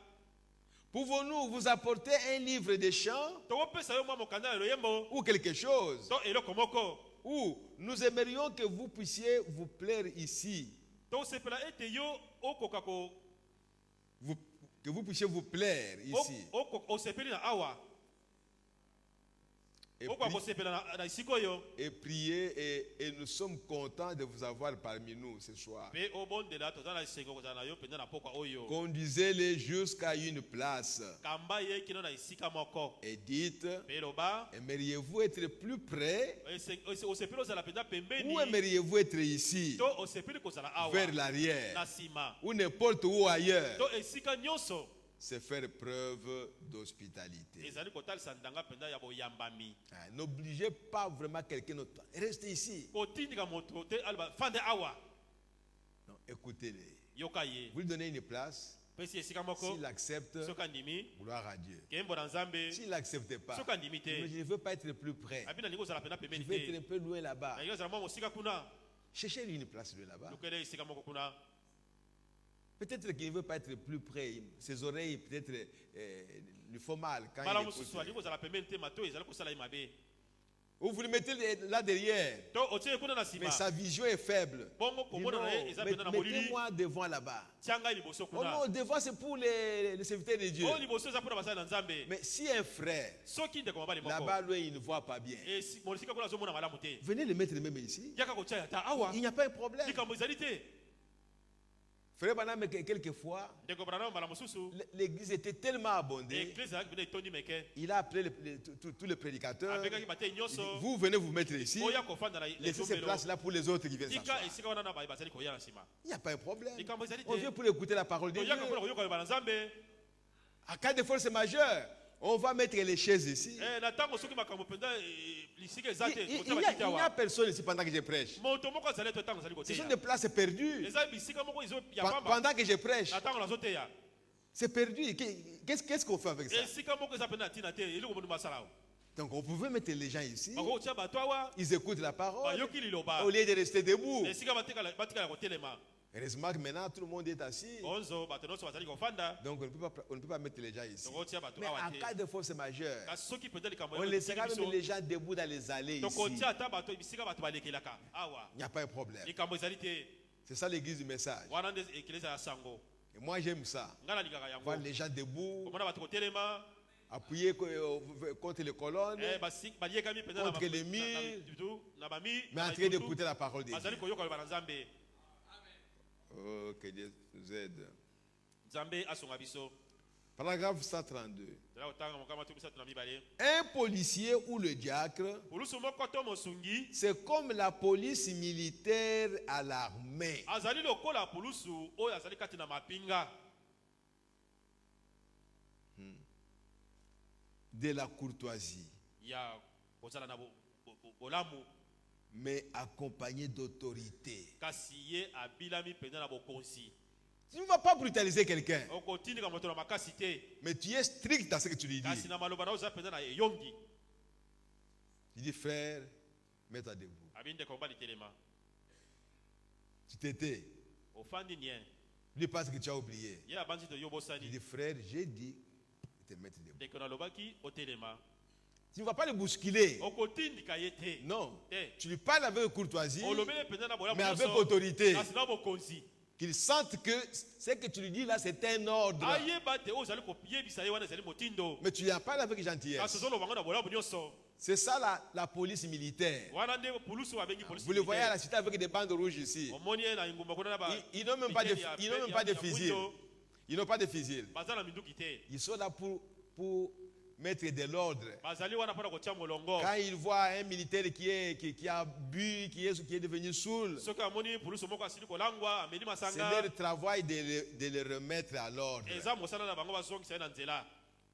Pouvons-nous vous apporter un livre de chant To opesa yo mwa mokanda na loyembo. ou quelque chose? To eloko moko. Ou nous aimerions que vous puissiez vous plaire ici. To sepela ete yo okoka ko Que vous puissiez vous plaire ici. osepeli na awa. Et, Okoka kosepela na isiko yo. et prier et nous sommes contents de vous avoir parmi nous ce soir. Pe obondela tozana isengo kozala na yo penza na pokwa oyo. Conduisez-les jusqu'à une place Kamba ye kino na isika moko. et dites, Pe loba. aimeriez-vous être plus près Osepeli ozala penza pembeni. ou aimeriez-vous être ici, To osepeli kozala awa. vers l'arrière Na sima. ou n'importe où ailleurs? To esika nyonso. C'est faire preuve d'hospitalité. Ezali kotalisa ndanga penza ya boyambami. Ah, n'obligez pas vraiment quelqu'un d'autre. Restez ici. Kotindika moto te alba fande awa. Non, écoutez-les. Yoka ye. Vous lui donnez une place. Pesi esika moko. S'il accepte, Soka ndimi. gloire à Dieu. Kembo na Nzambe. S'il n'accepte pas, Soka ndimi te. je ne veux pas être plus près. Abina lingo zala pena Je pembeni veux être te. un peu loin là-bas. Na yo zala mwa mosika kuna. Cherchez-lui une place là-bas. Lukele esika moko kuna. Peut-être qu'il ne veut pas être plus près. Ses oreilles, peut-être, lui font mal quand Bala il mosusu écoute. alingo zala pembeni te mato ezali kosala ye mabe. Ou vous le mettez là derrière. To otie kuna na Mais sima. sa vision est faible. Bongo Dis komona non, na ye eza pena na molili. mettez-moi devant là-bas. Tianga liboso Oh kuna. non, devant c'est pour les serviteurs de Dieu. O liboso eza pona basala na Nzambe. Mais si un frère, Soki ndeko mabali moko. là-bas, lui, il ne voit pas bien. E molisika kuna azomona malamu te. Venez le mettre même ici. Yaka kotia ya ta awa. Il n'y a pas un problème. Likambo ezali te. Frère Banam, quelquefois, Ndeko Branham mbala mosusu. l'église était tellement abondée. Église ezalaki pena etondi meke. Il a appelé tous les prédicateurs. Abekaki bate Il dit, nyonso. vous venez vous mettre ici. Oya kofanda na Laissez ces ezombelo. places-là pour les autres qui viennent Tika s'asseoir. esika wana na bayi bazali koya na sima. Il n'y a pas un problème. Likambo ezali On vient te. pour écouter la parole de Dieu. Oyaka mpona koyoka loba na Nzambe. À cas de force majeure, on va mettre les chaises ici. Na ntango soki makambo mpenza lisika eza te. Il kotia n'y bakiti a awa. personne ici pendant que je prêche. Moto moko azali to ntango azali Ce sont koteya. des places perdues. Eza bisika moko ezo ya pamba. Pendant que je prêche, Na ntango nazoteya. c'est perdu. Qu'est-ce qu'on fait avec ça? Esika moko eza pena ntina te. Eliko moni basala o. Donc on pouvait mettre les gens ici. Bako tia bato awa. Ils écoutent la parole Bayoki liloba. au lieu de rester debout. Esika batikala kotelema. Heureusement que maintenant tout le monde est assis. Bonzo bato nyonso bazali kofanda. Donc on ne peut pas mettre les gens ici. Toko tia bato Mais awa en te. cas de force majeure, Kasi soki mpenza likambo on laissera même les gens debout dans les allées ici. tokotia ata bato bisika bato balekelaka awa. Il n'y a pas de problème. Likambo ezali te. C'est ça l'église du message. Wana nde eklezia ya sango. Et moi j'aime ça. Nga nalingaka yango. Voir les gens debout, Komona bato kotelema, appuyés contre les colonnes, baliekami penza contre les murs, na bami, mais en train d'écouter la parole de bazali Dieu. koyoka loba na Nzambe. Oh, que Dieu nous aide. Nzambe asonga biso. Paragraphe 132. Tala otanga mokama to bisatu na mibale. Un policier ou le diacre, Pulusu moko to mosungi, c'est comme la police militaire à l'armée. azali lokola pulusu oyo azali kati na mapinga. De la courtoisie, Ya kozala na bolamu, mais accompagné d'autorité. kasi ye abilami penza na bokonzi. Tu ne vas pas brutaliser quelqu'un, Okotindika moto na makasi te, mais tu es strict dans ce que tu lui kasi dis. na maloba na oza penza na eyongi. Tu dis, frère, mets-toi debout. Abinde komba litelema. Tu t'étais. Ofandi nien. Lui pense que tu as oublié. Ye abanzi to Tu yobosani. dis, frère, j'ai dit de te mettre debout. Deko na lobaki otelema. Tu ne vas pas le bousculer. Okotindika ye te. Non. Te. Tu lui parles avec courtoisie, Olobele penza na bolamu mais avec nyonso, autorité. kasi na bokonzi. Qu'il sente que ce que tu lui dis là, c'est un ordre. Ayeba te ozali koyebisa ye wana ezali motindo. Mais tu lui en parles avec Kasi gentillesse. ozoloba ngo na bolamu nyonso. C'est ça la police militaire. Wana nde pulusu abengi polisi. Vous le voyez à la cité avec des bandes rouges ici. Omoni ye na ngumba kuna na ba. Ils n'ont même pas de fusil. Ils n'ont pas de fusil. Bazala minduki te. Ils sont là pour mettre de l'ordre. Bazali wana pona kotia molongo. Quand ils voient un militaire qui a bu, qui est devenu saoul, Soki amoni pulusu moko asili kolangwa ameli c'est masanga. leur travail de le remettre à l'ordre. Eza mosala na bango bazongisa ye na nzela.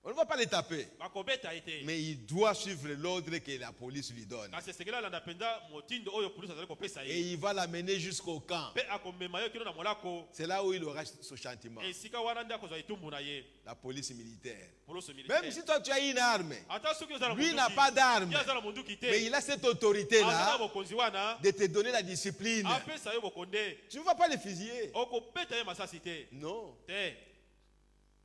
On ne va pas les taper, Bakobeta ete. mais il doit suivre l'ordre que la police lui donne. Kasi esekela landa penza motindo oyo pulusu azali kopesa Et ye. il va l'amener jusqu'au camp. Pe akomema yo kino na molako. C'est là où il aura son châtiment. Esika wana nde akozwa etumbu na ye. La police militaire. Pulusu Même militaire. si toi tu as une arme, Ata soki ozala lui munduki, n'a pas d'arme, ye azala munduki te. mais il a cette Azala autorité-là bokonzi wana. de te donner la discipline. Apesa yo bokonde. Tu ne vas pas les fusiller. Okopeta ye masasi te. Non, Te.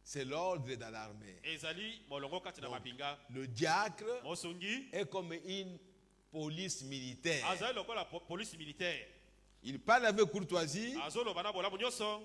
c'est l'ordre dans l'armée. Ezali molongo kati na Donc, mapinga. le diacre Mosungi est comme une police militaire. azali lokola polisi militaire. Il parle avec courtoisie, Azoloba na bolamu nyonso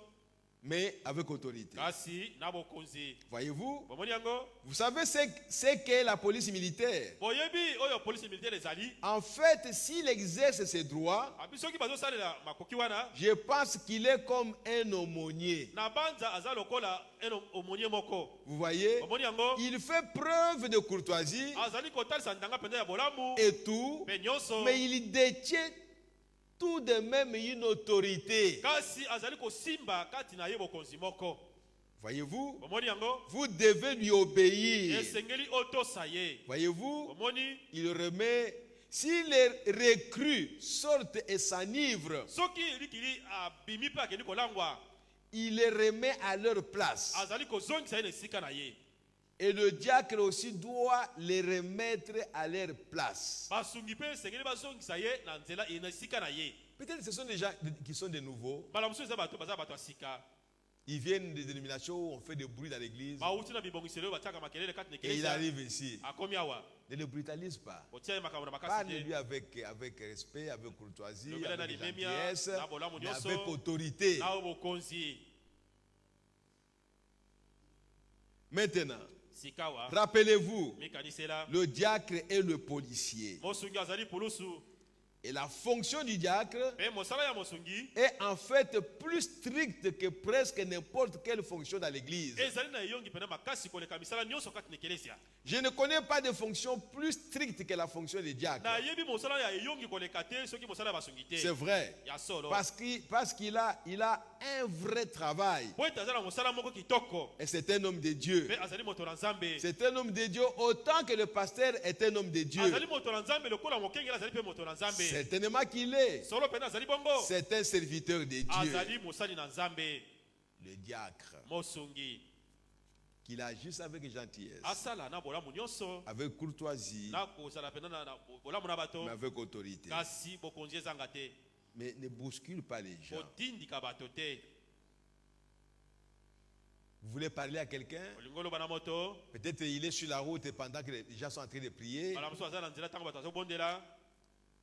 mais avec autorité. kasi na bokonzi. Voyez-vous? Bomoni yango? Vous savez ce qu'est la police militaire? Boyebi oyo polisi militaire ezali. En fait, s'il exerce ses droits, Abisoki bazosalela makoki wana. je pense qu'il est comme un aumônier. Na banza azali lokola eno omonye moko. Vous voyez? Bomoni yango? Il fait preuve de courtoisie Azali kotalisa ndanga penza ya bolamu. et tout, Pe nyonso. mais il détient tout de même une autorité. Kasi azali kosimba kati na ye bokonzi moko. Voyez-vous? Bomoni yango? Vous devez lui obéir. Esengeli otosa ye. Voyez-vous? Bomoni? Il remet. Si les recrues sortent et s'enivrent, Soki likili abimi pe akeni kolangwa. il les remet à leur place. Azali kozongisa ye na esika na ye. Et le diacre aussi doit les remettre à leur place. Basungi pe esengeli bazongisa ye na nzela na esika na ye. Peut-être ce sont des gens qui sont des nouveaux. Bala mosusu eza bato baza bato ya sika. Ils viennent des dénominations où on fait des bruits dans l'église. Bauti na bibongiselo batiaka makelele kati na Et il ekelesa. arrive ici. Akomi awa. Ne le brutalise pas. Otia ye makambo na makasi Parle-lui te. avec respect, avec courtoisie, Lobela na avec limemia, gentillesse, na bolamu mais nyonso. avec autorité. Na bokonzi. Maintenant, Sikawa. rappelez-vous, Mekanisela. le diacre est le policier. Mosungi azali pulusu. Et la fonction du diacre Pe mosala ya mosungi. est en fait plus stricte que presque n'importe quelle fonction dans l'église. Ezali na yongi pena makasi koleka misala nyonso kati na ekelesa. Je ne connais pas de fonction plus stricte que la fonction du diacre. Na yebi mosala ya yongi koleka te soki mosala ya basungi te. C'est vrai. Ya solo. Parce qu'il a un vrai travail. Po ete azala mosala moko kitoko. Et c'est un homme de Dieu. Pe azali moto na Nzambe. C'est un homme de Dieu autant que le pasteur est un homme de Dieu. Azali moto na Nzambe lokola mokengela azali pe moto na Nzambe. Certainement qu'il est. Solo pena azali bongo. C'est un serviteur de Dieu. Azali mosali na Nzambe. Le diacre. Mosungi. Qu'il agisse avec gentillesse, Asala na bolamu nyonso. avec courtoisie, Na kozala pena na bolamu na bato. mais avec autorité. Kasi bokonzi ezanga te. Mais ne bouscule pas les gens. Otindika bato te. Vous voulez parler à quelqu'un? Olingolo bana moto. Peut-être il est sur la route pendant que les gens sont en train de prier. Bala moso azala nzela tango bato azobondela.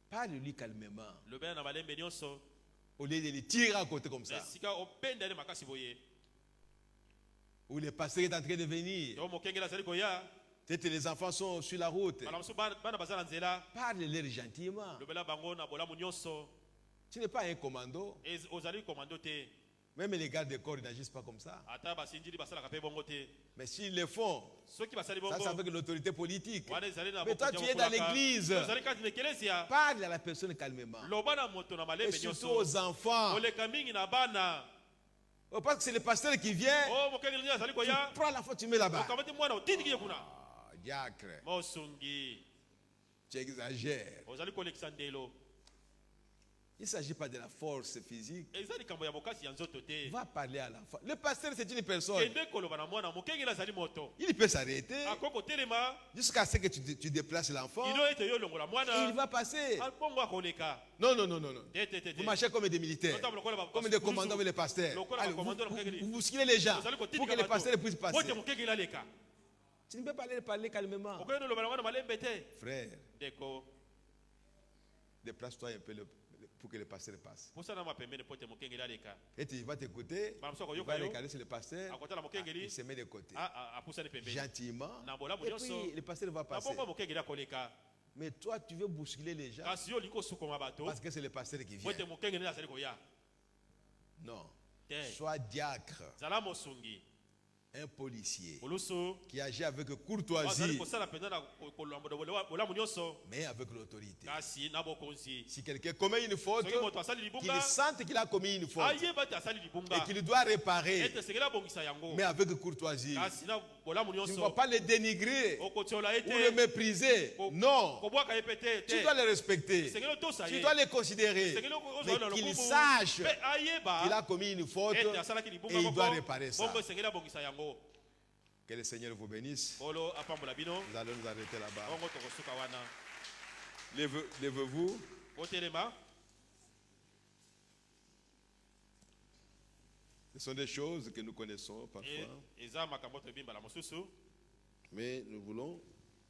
Parle-lui calmement. Lobela na balembe nyonso. Au lieu de le tirer à côté comme ça. Esika openda ne makasi boye. Ou le pasteur est en train de venir. yo mokengeli azali koya Peut-être les enfants sont sur la route. bana mosusu bana baza na nzela Parle-leur gentiment. lobela bango na bolamu nyonso Tu n'es pas un commando. ozali komando te Même les gardes de corps n'agissent pas comme ça. ata basinjili basalaka mpe bongo te Mais s'ils le font, soki basali ça bongo c'est avec l'autorité politique. wana ezali na Mais toi, tu es dans l'église. ozali kati na ekelezia Parle à la personne calmement. loba na moto na Et malembe surtout nyonso aux enfants. oleka mingi na bana Oh, parce que c'est le pasteur qui vient. o mokengeli nini azali Tu koya prends la foi, tu mets là-bas. okamati mwana otindiki ye kuna Ah, diacre, mosungi tu exagères. ozali kolekisa ndelo Il ne s'agit pas de la force physique. eza likambo ya bokasi ya nzoto te Va parler à l'enfant. Le pasteur, c'est une personne. kende koloba na mwana mokengeli azali moto Il peut s'arrêter akoki kotelema jusqu'à ce que tu déplaces l'enfant. ino ete yo olongola Et il mwana va passer. bongo akoleka Non, non, non, non, non. te te te Vous te marchez comme des militaires, Otambo lokola ba- comme des commandants avec les pasteurs. Lokola Allez, commandant na mokengeli. vous bousculez les gens ozali pour que kotindika les pasteurs puissent passer. bote mokengeli aleka Tu ne peux pas aller parler calmement. okoki noloba na mwana malembe te Frère, ndeko déplace-toi un peu pour que le pasteur passe. pusana mapembeni pote mokengeli aleka Et il va t'écouter, Bana mosusu il akoyoka va yo regarder sur le pasteur, akotala mokengeli il se met de côté. apusani pembeni Gentiment. na bolamu Et nyonso puis le pasteur va na passer. bongo mokengeli akoleka Mais toi, tu veux bousculer les gens kasi yo olingi osukoma bato parce que c'est le pasteur qui vient. pote mokengeli azali koya Non. te Sois diacre, zala mosungi un policier olusu qui agit avec azali courtoisie, kosala mpenza na kolamba bolamu nyonso mais avec l'autorité. kasi na bokonzi Si quelqu'un commet une faute, soki moto asali qu'il libunga sente qu'il a commis une faute ayeba ete asali libunga et qu'il doit réparer, ete esengeli abongisa yango mais avec courtoisie. kasi na bolamu Tu ne nyonso vas pas le dénigrer okotiola ou le ete mépriser. Non, kobwaka ye mpe te tu te dois le respecter. esengeli otosa Tu ye dois le considérer. esengeli Mais ozala na qu'il lokumu sache mpe ayeba qu'il a commis une faute ete asalaki et libunga il doit moko réparer ça. bongo esengeli abongisa yango Que le Seigneur vous bénisse. bolo apambola bino Nous allons nous arrêter là-bas. bongo tokosuka wana Levez-vous. otelema Ce sont des choses que nous connaissons parfois, eza makambo tobimbala mosusu mais nous voulons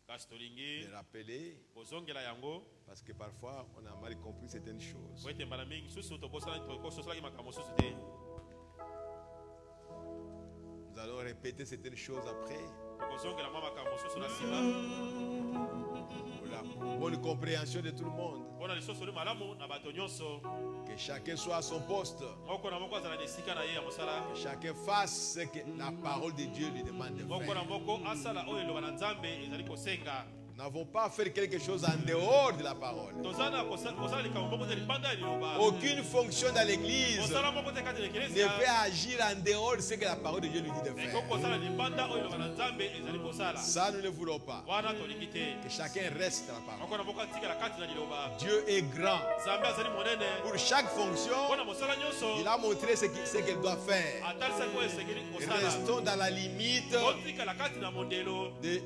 kasi tolingi les rappeler kozongela yango parce que parfois on a mal compris certaines choses. po ete mbala mingi susu tokososolaki makambo mosusu te Nous allons répéter certaines choses après tokozongela mwa makambo mosusu na nsima pour la bonne compréhension de tout le monde. mpona lisosoli malamu na bato nyonso Que chacun soit à son poste. moko na moko azala na esika na ye ya mosala Que chacun fasse ce que la parole de Dieu lui demande de moko na faire. moko asala oyo eloba na nzambe ezali kosenga Nous n'avons pas à faire quelque chose en dehors de la parole. toza na kosala likambo moko te libanda ya liloba Aucune fonction dans l'église kosala moko te kati na ne peut ekelezia agir en dehors de ce que la parole de Dieu lui dit de ekoki faire. kosala libanda oyo eloba na nzambe ezali kosala Ça, nous ne voulons pas. wana tolingi te Que chacun reste dans la parole. moko na moko atikala kati na liloba Dieu est grand. nzambe azali monene Pour chaque fonction, mpona mosala nyonso il a montré ce qu'elle doit faire. atalisaki oyo esengeli kosala Restons dans la limite otikala kati na mondelo de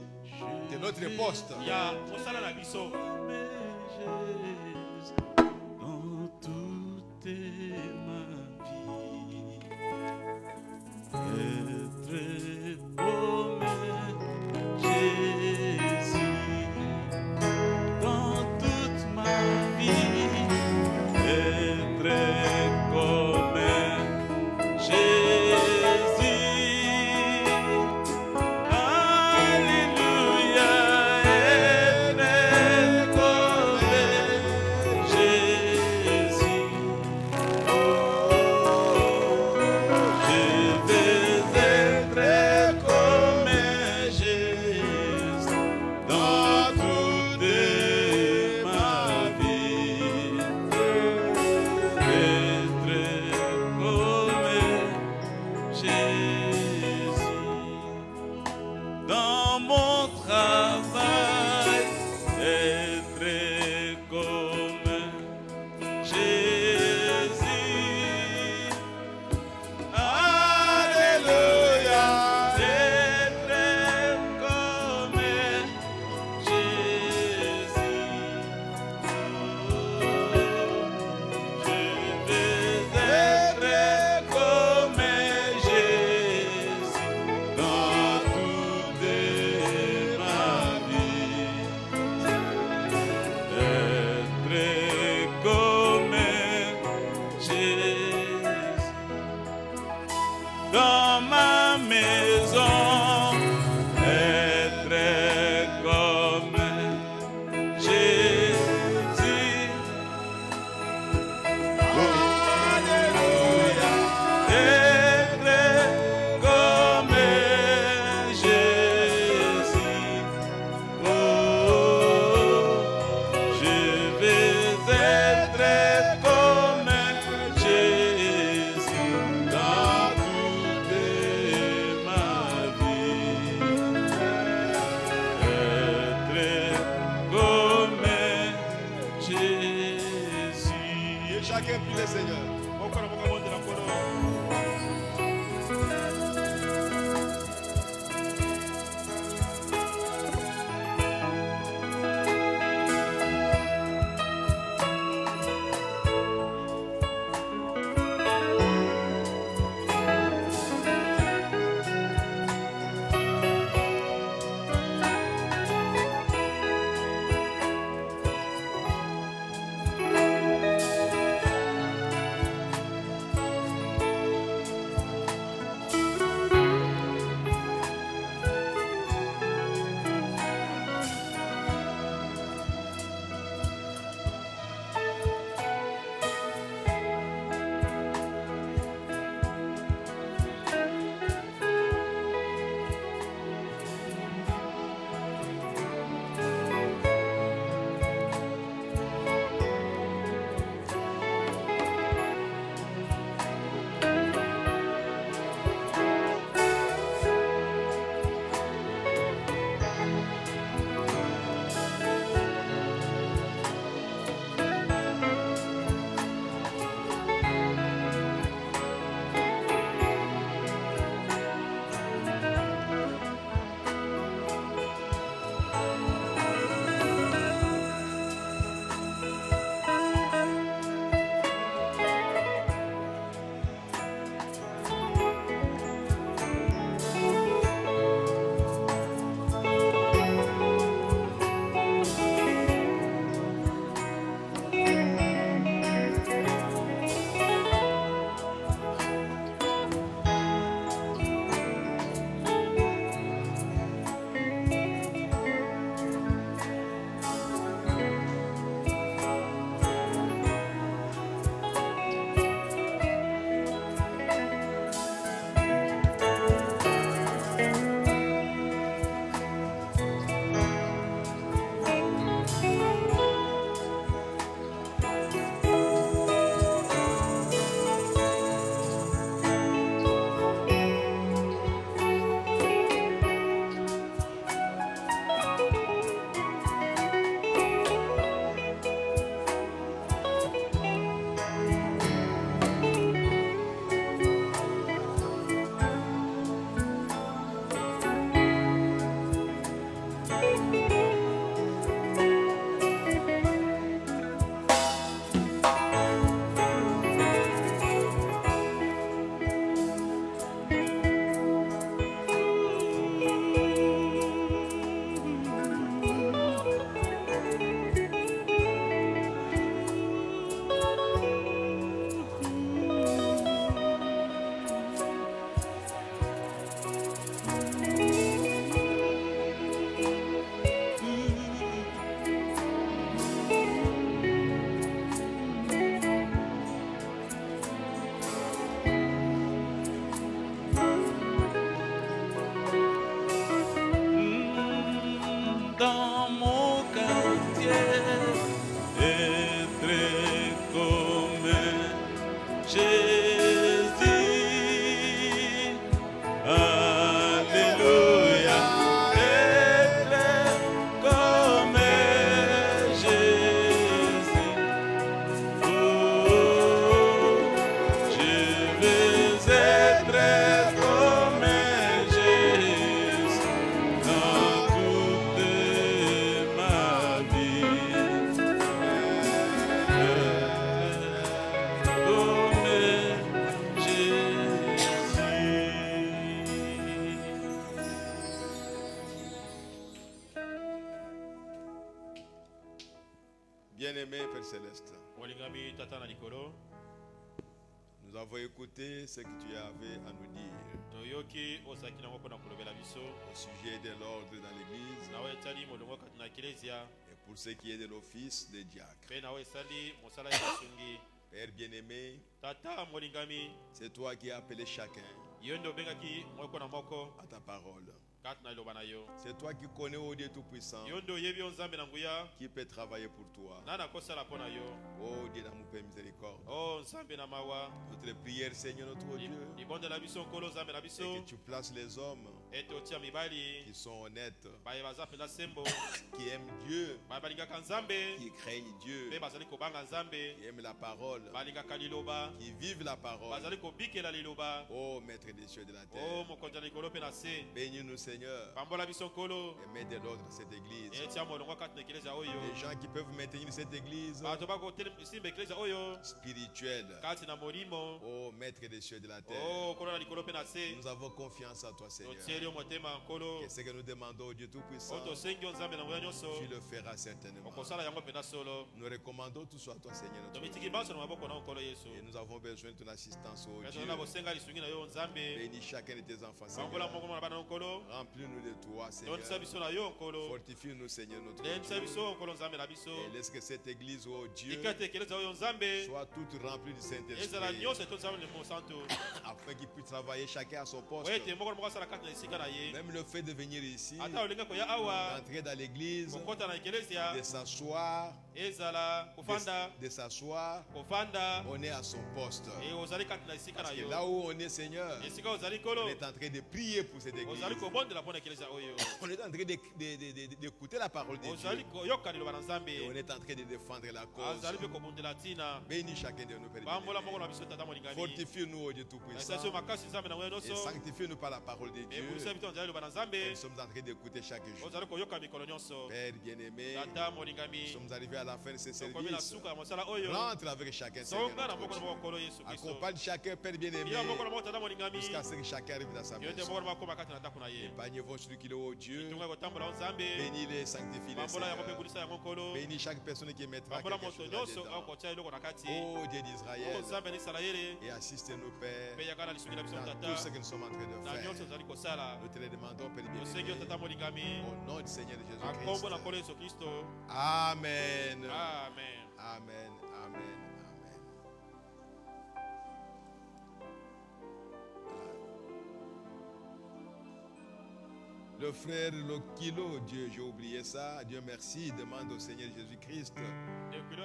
notre poste. ya mosala na biso Dans toute ma vie, être comme Jésus. Dans toute ma vie, être comme Jésus. Alléluia, être comme Jésus. Je veux être comme Jésus dans toute ma vie. Être comme Jésus dans mon travail, être comme Jésus. Alléluia, être comme Jésus. Je veux être comme Jésus dans toute ma vie. Seigneur. Dans mon quartier est très commun. Jésus, Alléluia, est très commun. Jésus, oh, je veux être comme Jésus dans toute ma vie. Comme Jésus. Bien-aimé Père Céleste, Molingami tata na likolo, nous avons écouté ce que tu avais à nous dire toyoki osaki nango mpona kolobela biso au sujet de l'ordre dans l'église nawe etali molongo kati na eklezia et pour ce qui est de l'office des diacres. mpe nawe esali mosala ya basungi. Père bien-aimé, Tata molingami, c'est toi qui as appelé chacun yo nde obengaki moko na moko à ta parole. kati na liloba na yo. C'est toi qui connais, ô Dieu Tout-Puissant, Yo nde oyebi yo nzambe na nguya, qui peut travailler pour toi. nani akosala mpo na yo. Ô Dieu d'amour et miséricorde. O nzambe na mawa, Notre prière, Seigneur notre Dieu, libondela biso nkolo nzambe na et biso, que tu places les hommes ete otia mibali qui sont honnêtes, baye baza mpenza sembo qui aiment Dieu, baye balingaka nzambe qui craignent Dieu, mpe bazali kobanga nzambe qui aiment la parole, balingaka liloba qui vivent la parole. bazali kobikela liloba. Ô Maître des cieux et de la o terre, mokonzi ya likolo mpe na se bénis-nous Seigneur pambola biso nkolo et mets de l'ordre dans cette église. etia molongo kati na eklezia oyo Les gens qui peuvent maintenir cette église bato bakosimba eklezia oyo spirituelle. kati na molimo. Ô Maître des cieux et de la terre, o nkolo na likolo mpe na se nous avons confiance en toi Seigneur. totieli yo motema nkolo Et ce que nous demandons au Dieu Tout-Puissant, oyo tosengi yo nzambe na nguya nyonso tu le feras certainement. okosala yango mpenza solo. Nous recommandons tout ça à toi Seigneur. notre Dieu. tomitiki banso na maboko na nkolo yesu Et nous avons besoin de ton assistance au kasi Dieu. na bosenga lisungi na yo nzambe Bénis chacun de tes enfants bambola Seigneur. moko na bana nkolo Remplis-nous de toi Seigneur. tondisa biso na yo nkolo Fortifie-nous Seigneur notre lendisa Dieu. biso nkolo nzambe na biso Et laisse que cette église, oh Dieu, tika ete ekeleza oyo nzambe soit toute remplie du ezala Saint-Esprit, nyonso eto nzambe lemo santo afin qu'il puisse travailler chacun à son poste. oyo ete moko na moko asala kati na esika na ye Même le fait de venir ici, ata olinga koya awa d'entrer dans l'église, kokɔta na ekelezia de s'asseoir, ezala kofanda de s'asseoir, kofanda on est à son poste. e ozali kati na esika na Parce que yo là où on est, Seigneur, esika ozali on nkolo est en train de prier pour cette église. ozali kobondela mpo na ekelezia oyo On est en train d'écouter la parole de ozali Dieu. koyoka liloba na Et on nzambe est en train de défendre la cause. azali mpe kobundela ntina Bénis chacun de nous, Père bambola moko na bien-aimé. biso tata molingami Fortifie-nous, oh Dieu esasi Tout-Puissant. yo makasi nzambe na nguya Et nyonso sanctifie-nous par la parole de Dieu. ebulisa bito nzali liloba na Et nzambe nous sommes en train d'écouter chaque jour. ozali koyoka mikolo nyonso Père bien-aimé, tata nous molingami sommes arrivés à la fin de ce tokomi na service. suka ya mosala oyo Rentre avec chacun, songa Seigneur. na moko na notre moko Dieu. nkolo yesu kristo Accompagne chacun, Père bien-aimé, ila moko na moko tata molingami jusqu'à ce que chacun arrive dans sa yo ete maison. moko na makoma kati na ndako na ye Épargnez-vous celui qui est au Dieu. tunga kotambola o nzambe Bénis-les, sanctifie-les, bambola yango mpe Seigneur. ebulisa yango nkolo Bénis chaque personne qui mettra bambola quelque moto chose nyonso là-dedans. akotia eloko na kati Oh Dieu o d'Israël, nzambe na isalaele et assiste-nous, Père, mpe yaka na lisungi na biso dans tata tout ce que nous sommes en train de na nyonso faire. ozali kosala Nous te le demandons, Père tosengi yo bien-aimé, tata molingami au nom du Seigneur de na nkombo na Jésus-Christ. nkolo yesu kristo Amen. amen Amen. Amen. Amen. Le frère Lokilo, Dieu, j'ai oublié ça. Dieu merci, demande au Seigneur Jésus-Christ ekilo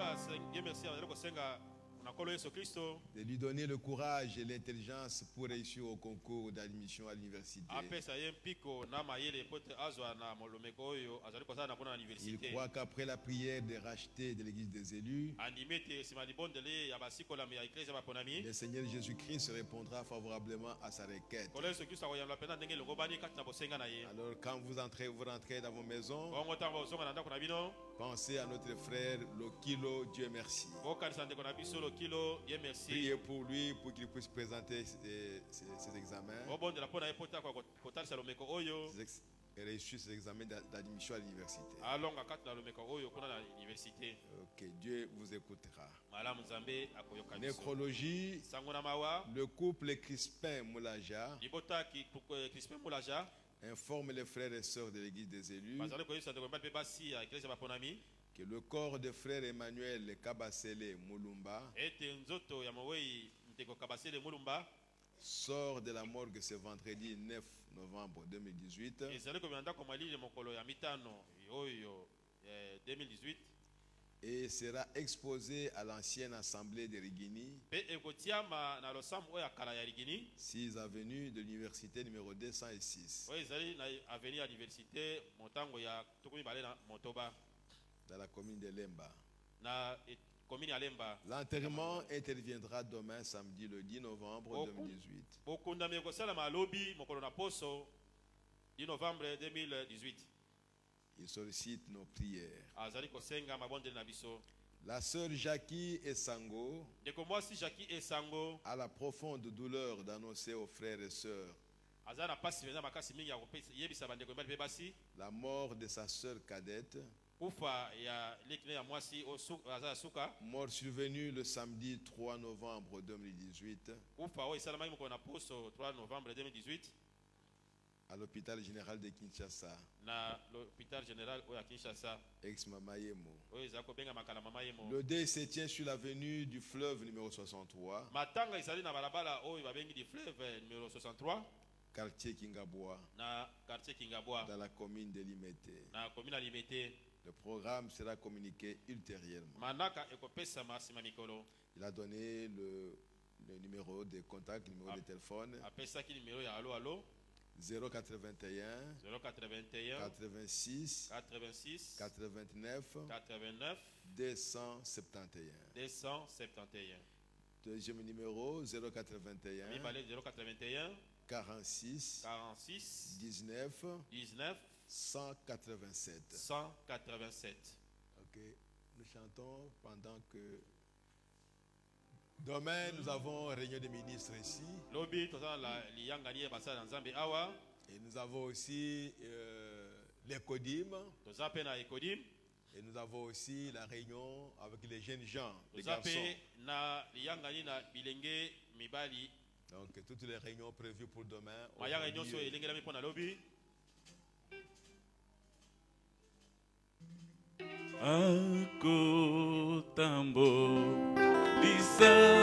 ye merci azali kosenga na nkolo yesu kristo de lui donner le courage et l'intelligence pour réussir au concours d'admission à l'université. apesa ye mpiko na mayele po ete azwa na molomeko oyo azali kosala na mpona na Il université croit qu'après la prière de racheter de l'église des élus, andimi ete nsima libondeli ya basikolami ya eklezia baponami le Seigneur Jésus-Christ répondra favorablement à sa requête. nkolo yesu kristo akoyanola mpenza ndenge elongobani kati na bosenga na ye Alors quand vous rentrez dans vos maisons, bongo ntango ozonga na ndako na bino pensez à notre frère Lokilo, Dieu merci. bokanisa ndeko na biso lokilo ye merci Priez pour lui pour qu'il puisse présenter ses examens, obondela mpo na ye po te kotalisa lomeko oyo et réussir ses examens d'admission à l'université. alonga kati na lomeko oyo kuna na université Ok, Dieu vous écoutera. malamu nzambe akoyoka biso Nécrologie, sango na mawa le couple Crispin Moulaja libota crispin mulaja informe les frères et sœurs de l'église des élus bazali koyebisa ndeko mibali mpe basi ya eklezia baponami que le corps de frère Emmanuel Kabasele Moulumba ete nzoto ya mowei ndeko kabasele mulumba sort de la morgue ce vendredi 9 novembre 2018 ezali komela ndako malili mokolo ya mitano oyo 2018 et sera exposé à l'ancienne assemblée de Rigini, mpe ekotiama na losambo oyo ya kala ya ligini 6 avenue de l'université numéro 206 oyo ezali na avenue ya université motango ya tuku mibale na motoba dans la commune de Lemba. na komini ya lemba L'enterrement interviendra demain samedi le 10 novembre 2018. bokundami ekosalama alobi mokolo na poso 10 novembre 2018 Il sollicite nos prières. azali kosenga mabondeli na biso La sœur Jackie Esango ndeko mwasi jaki esango a la profonde douleur d'annoncer aux frères et sœurs aza na pasi mpenza makasi mingi ya koyebisa bandeko mibali mpe basi la mort de sa sœur cadette, kufa ya likine ya mwasi aza ya suka mort survenue le samedi 3 novembre 2018 kufa oyo esalamaki mokolo na poso 3 novembre 2018 à l'hôpital général de Kinshasa, na l'hôpital général oyo ya kinshasa ex-Mamayemo. oyo ezali kobenga makala mama yemo Le deuil se tient sur l'avenue du fleuve numéro 63, matanga ezali na balabala oyo babengi di fleuve numéro 63 quartier Kingabois, na quartier kingabwa dans la commune de Limete. na komine ya limete Le programme sera communiqué ultérieurement. manaka ekopesama nsima mikolo Il a donné le numéro de contact, le numéro de téléphone, apesaki nimero ya alo alo 081 081 86 86 89 89 271. 271. Deuxième numéro 081 Ami balé 081 46 46 19 19 187. 187. Ok, nous chantons pendant que demain nous avons réunion des ministres ici. Lobi toza la liyangani basa na Nzambe awa. Et nous avons aussi les CODIM. Toza pe na ekodim. Et nous avons aussi la réunion avec les jeunes gens, les Toza garçons. pe na liyangani na bilenge mibali. Donc toutes les réunions prévues pour demain. Ma ya réunion so elenge la mi pona lobi. Akotambo Lisa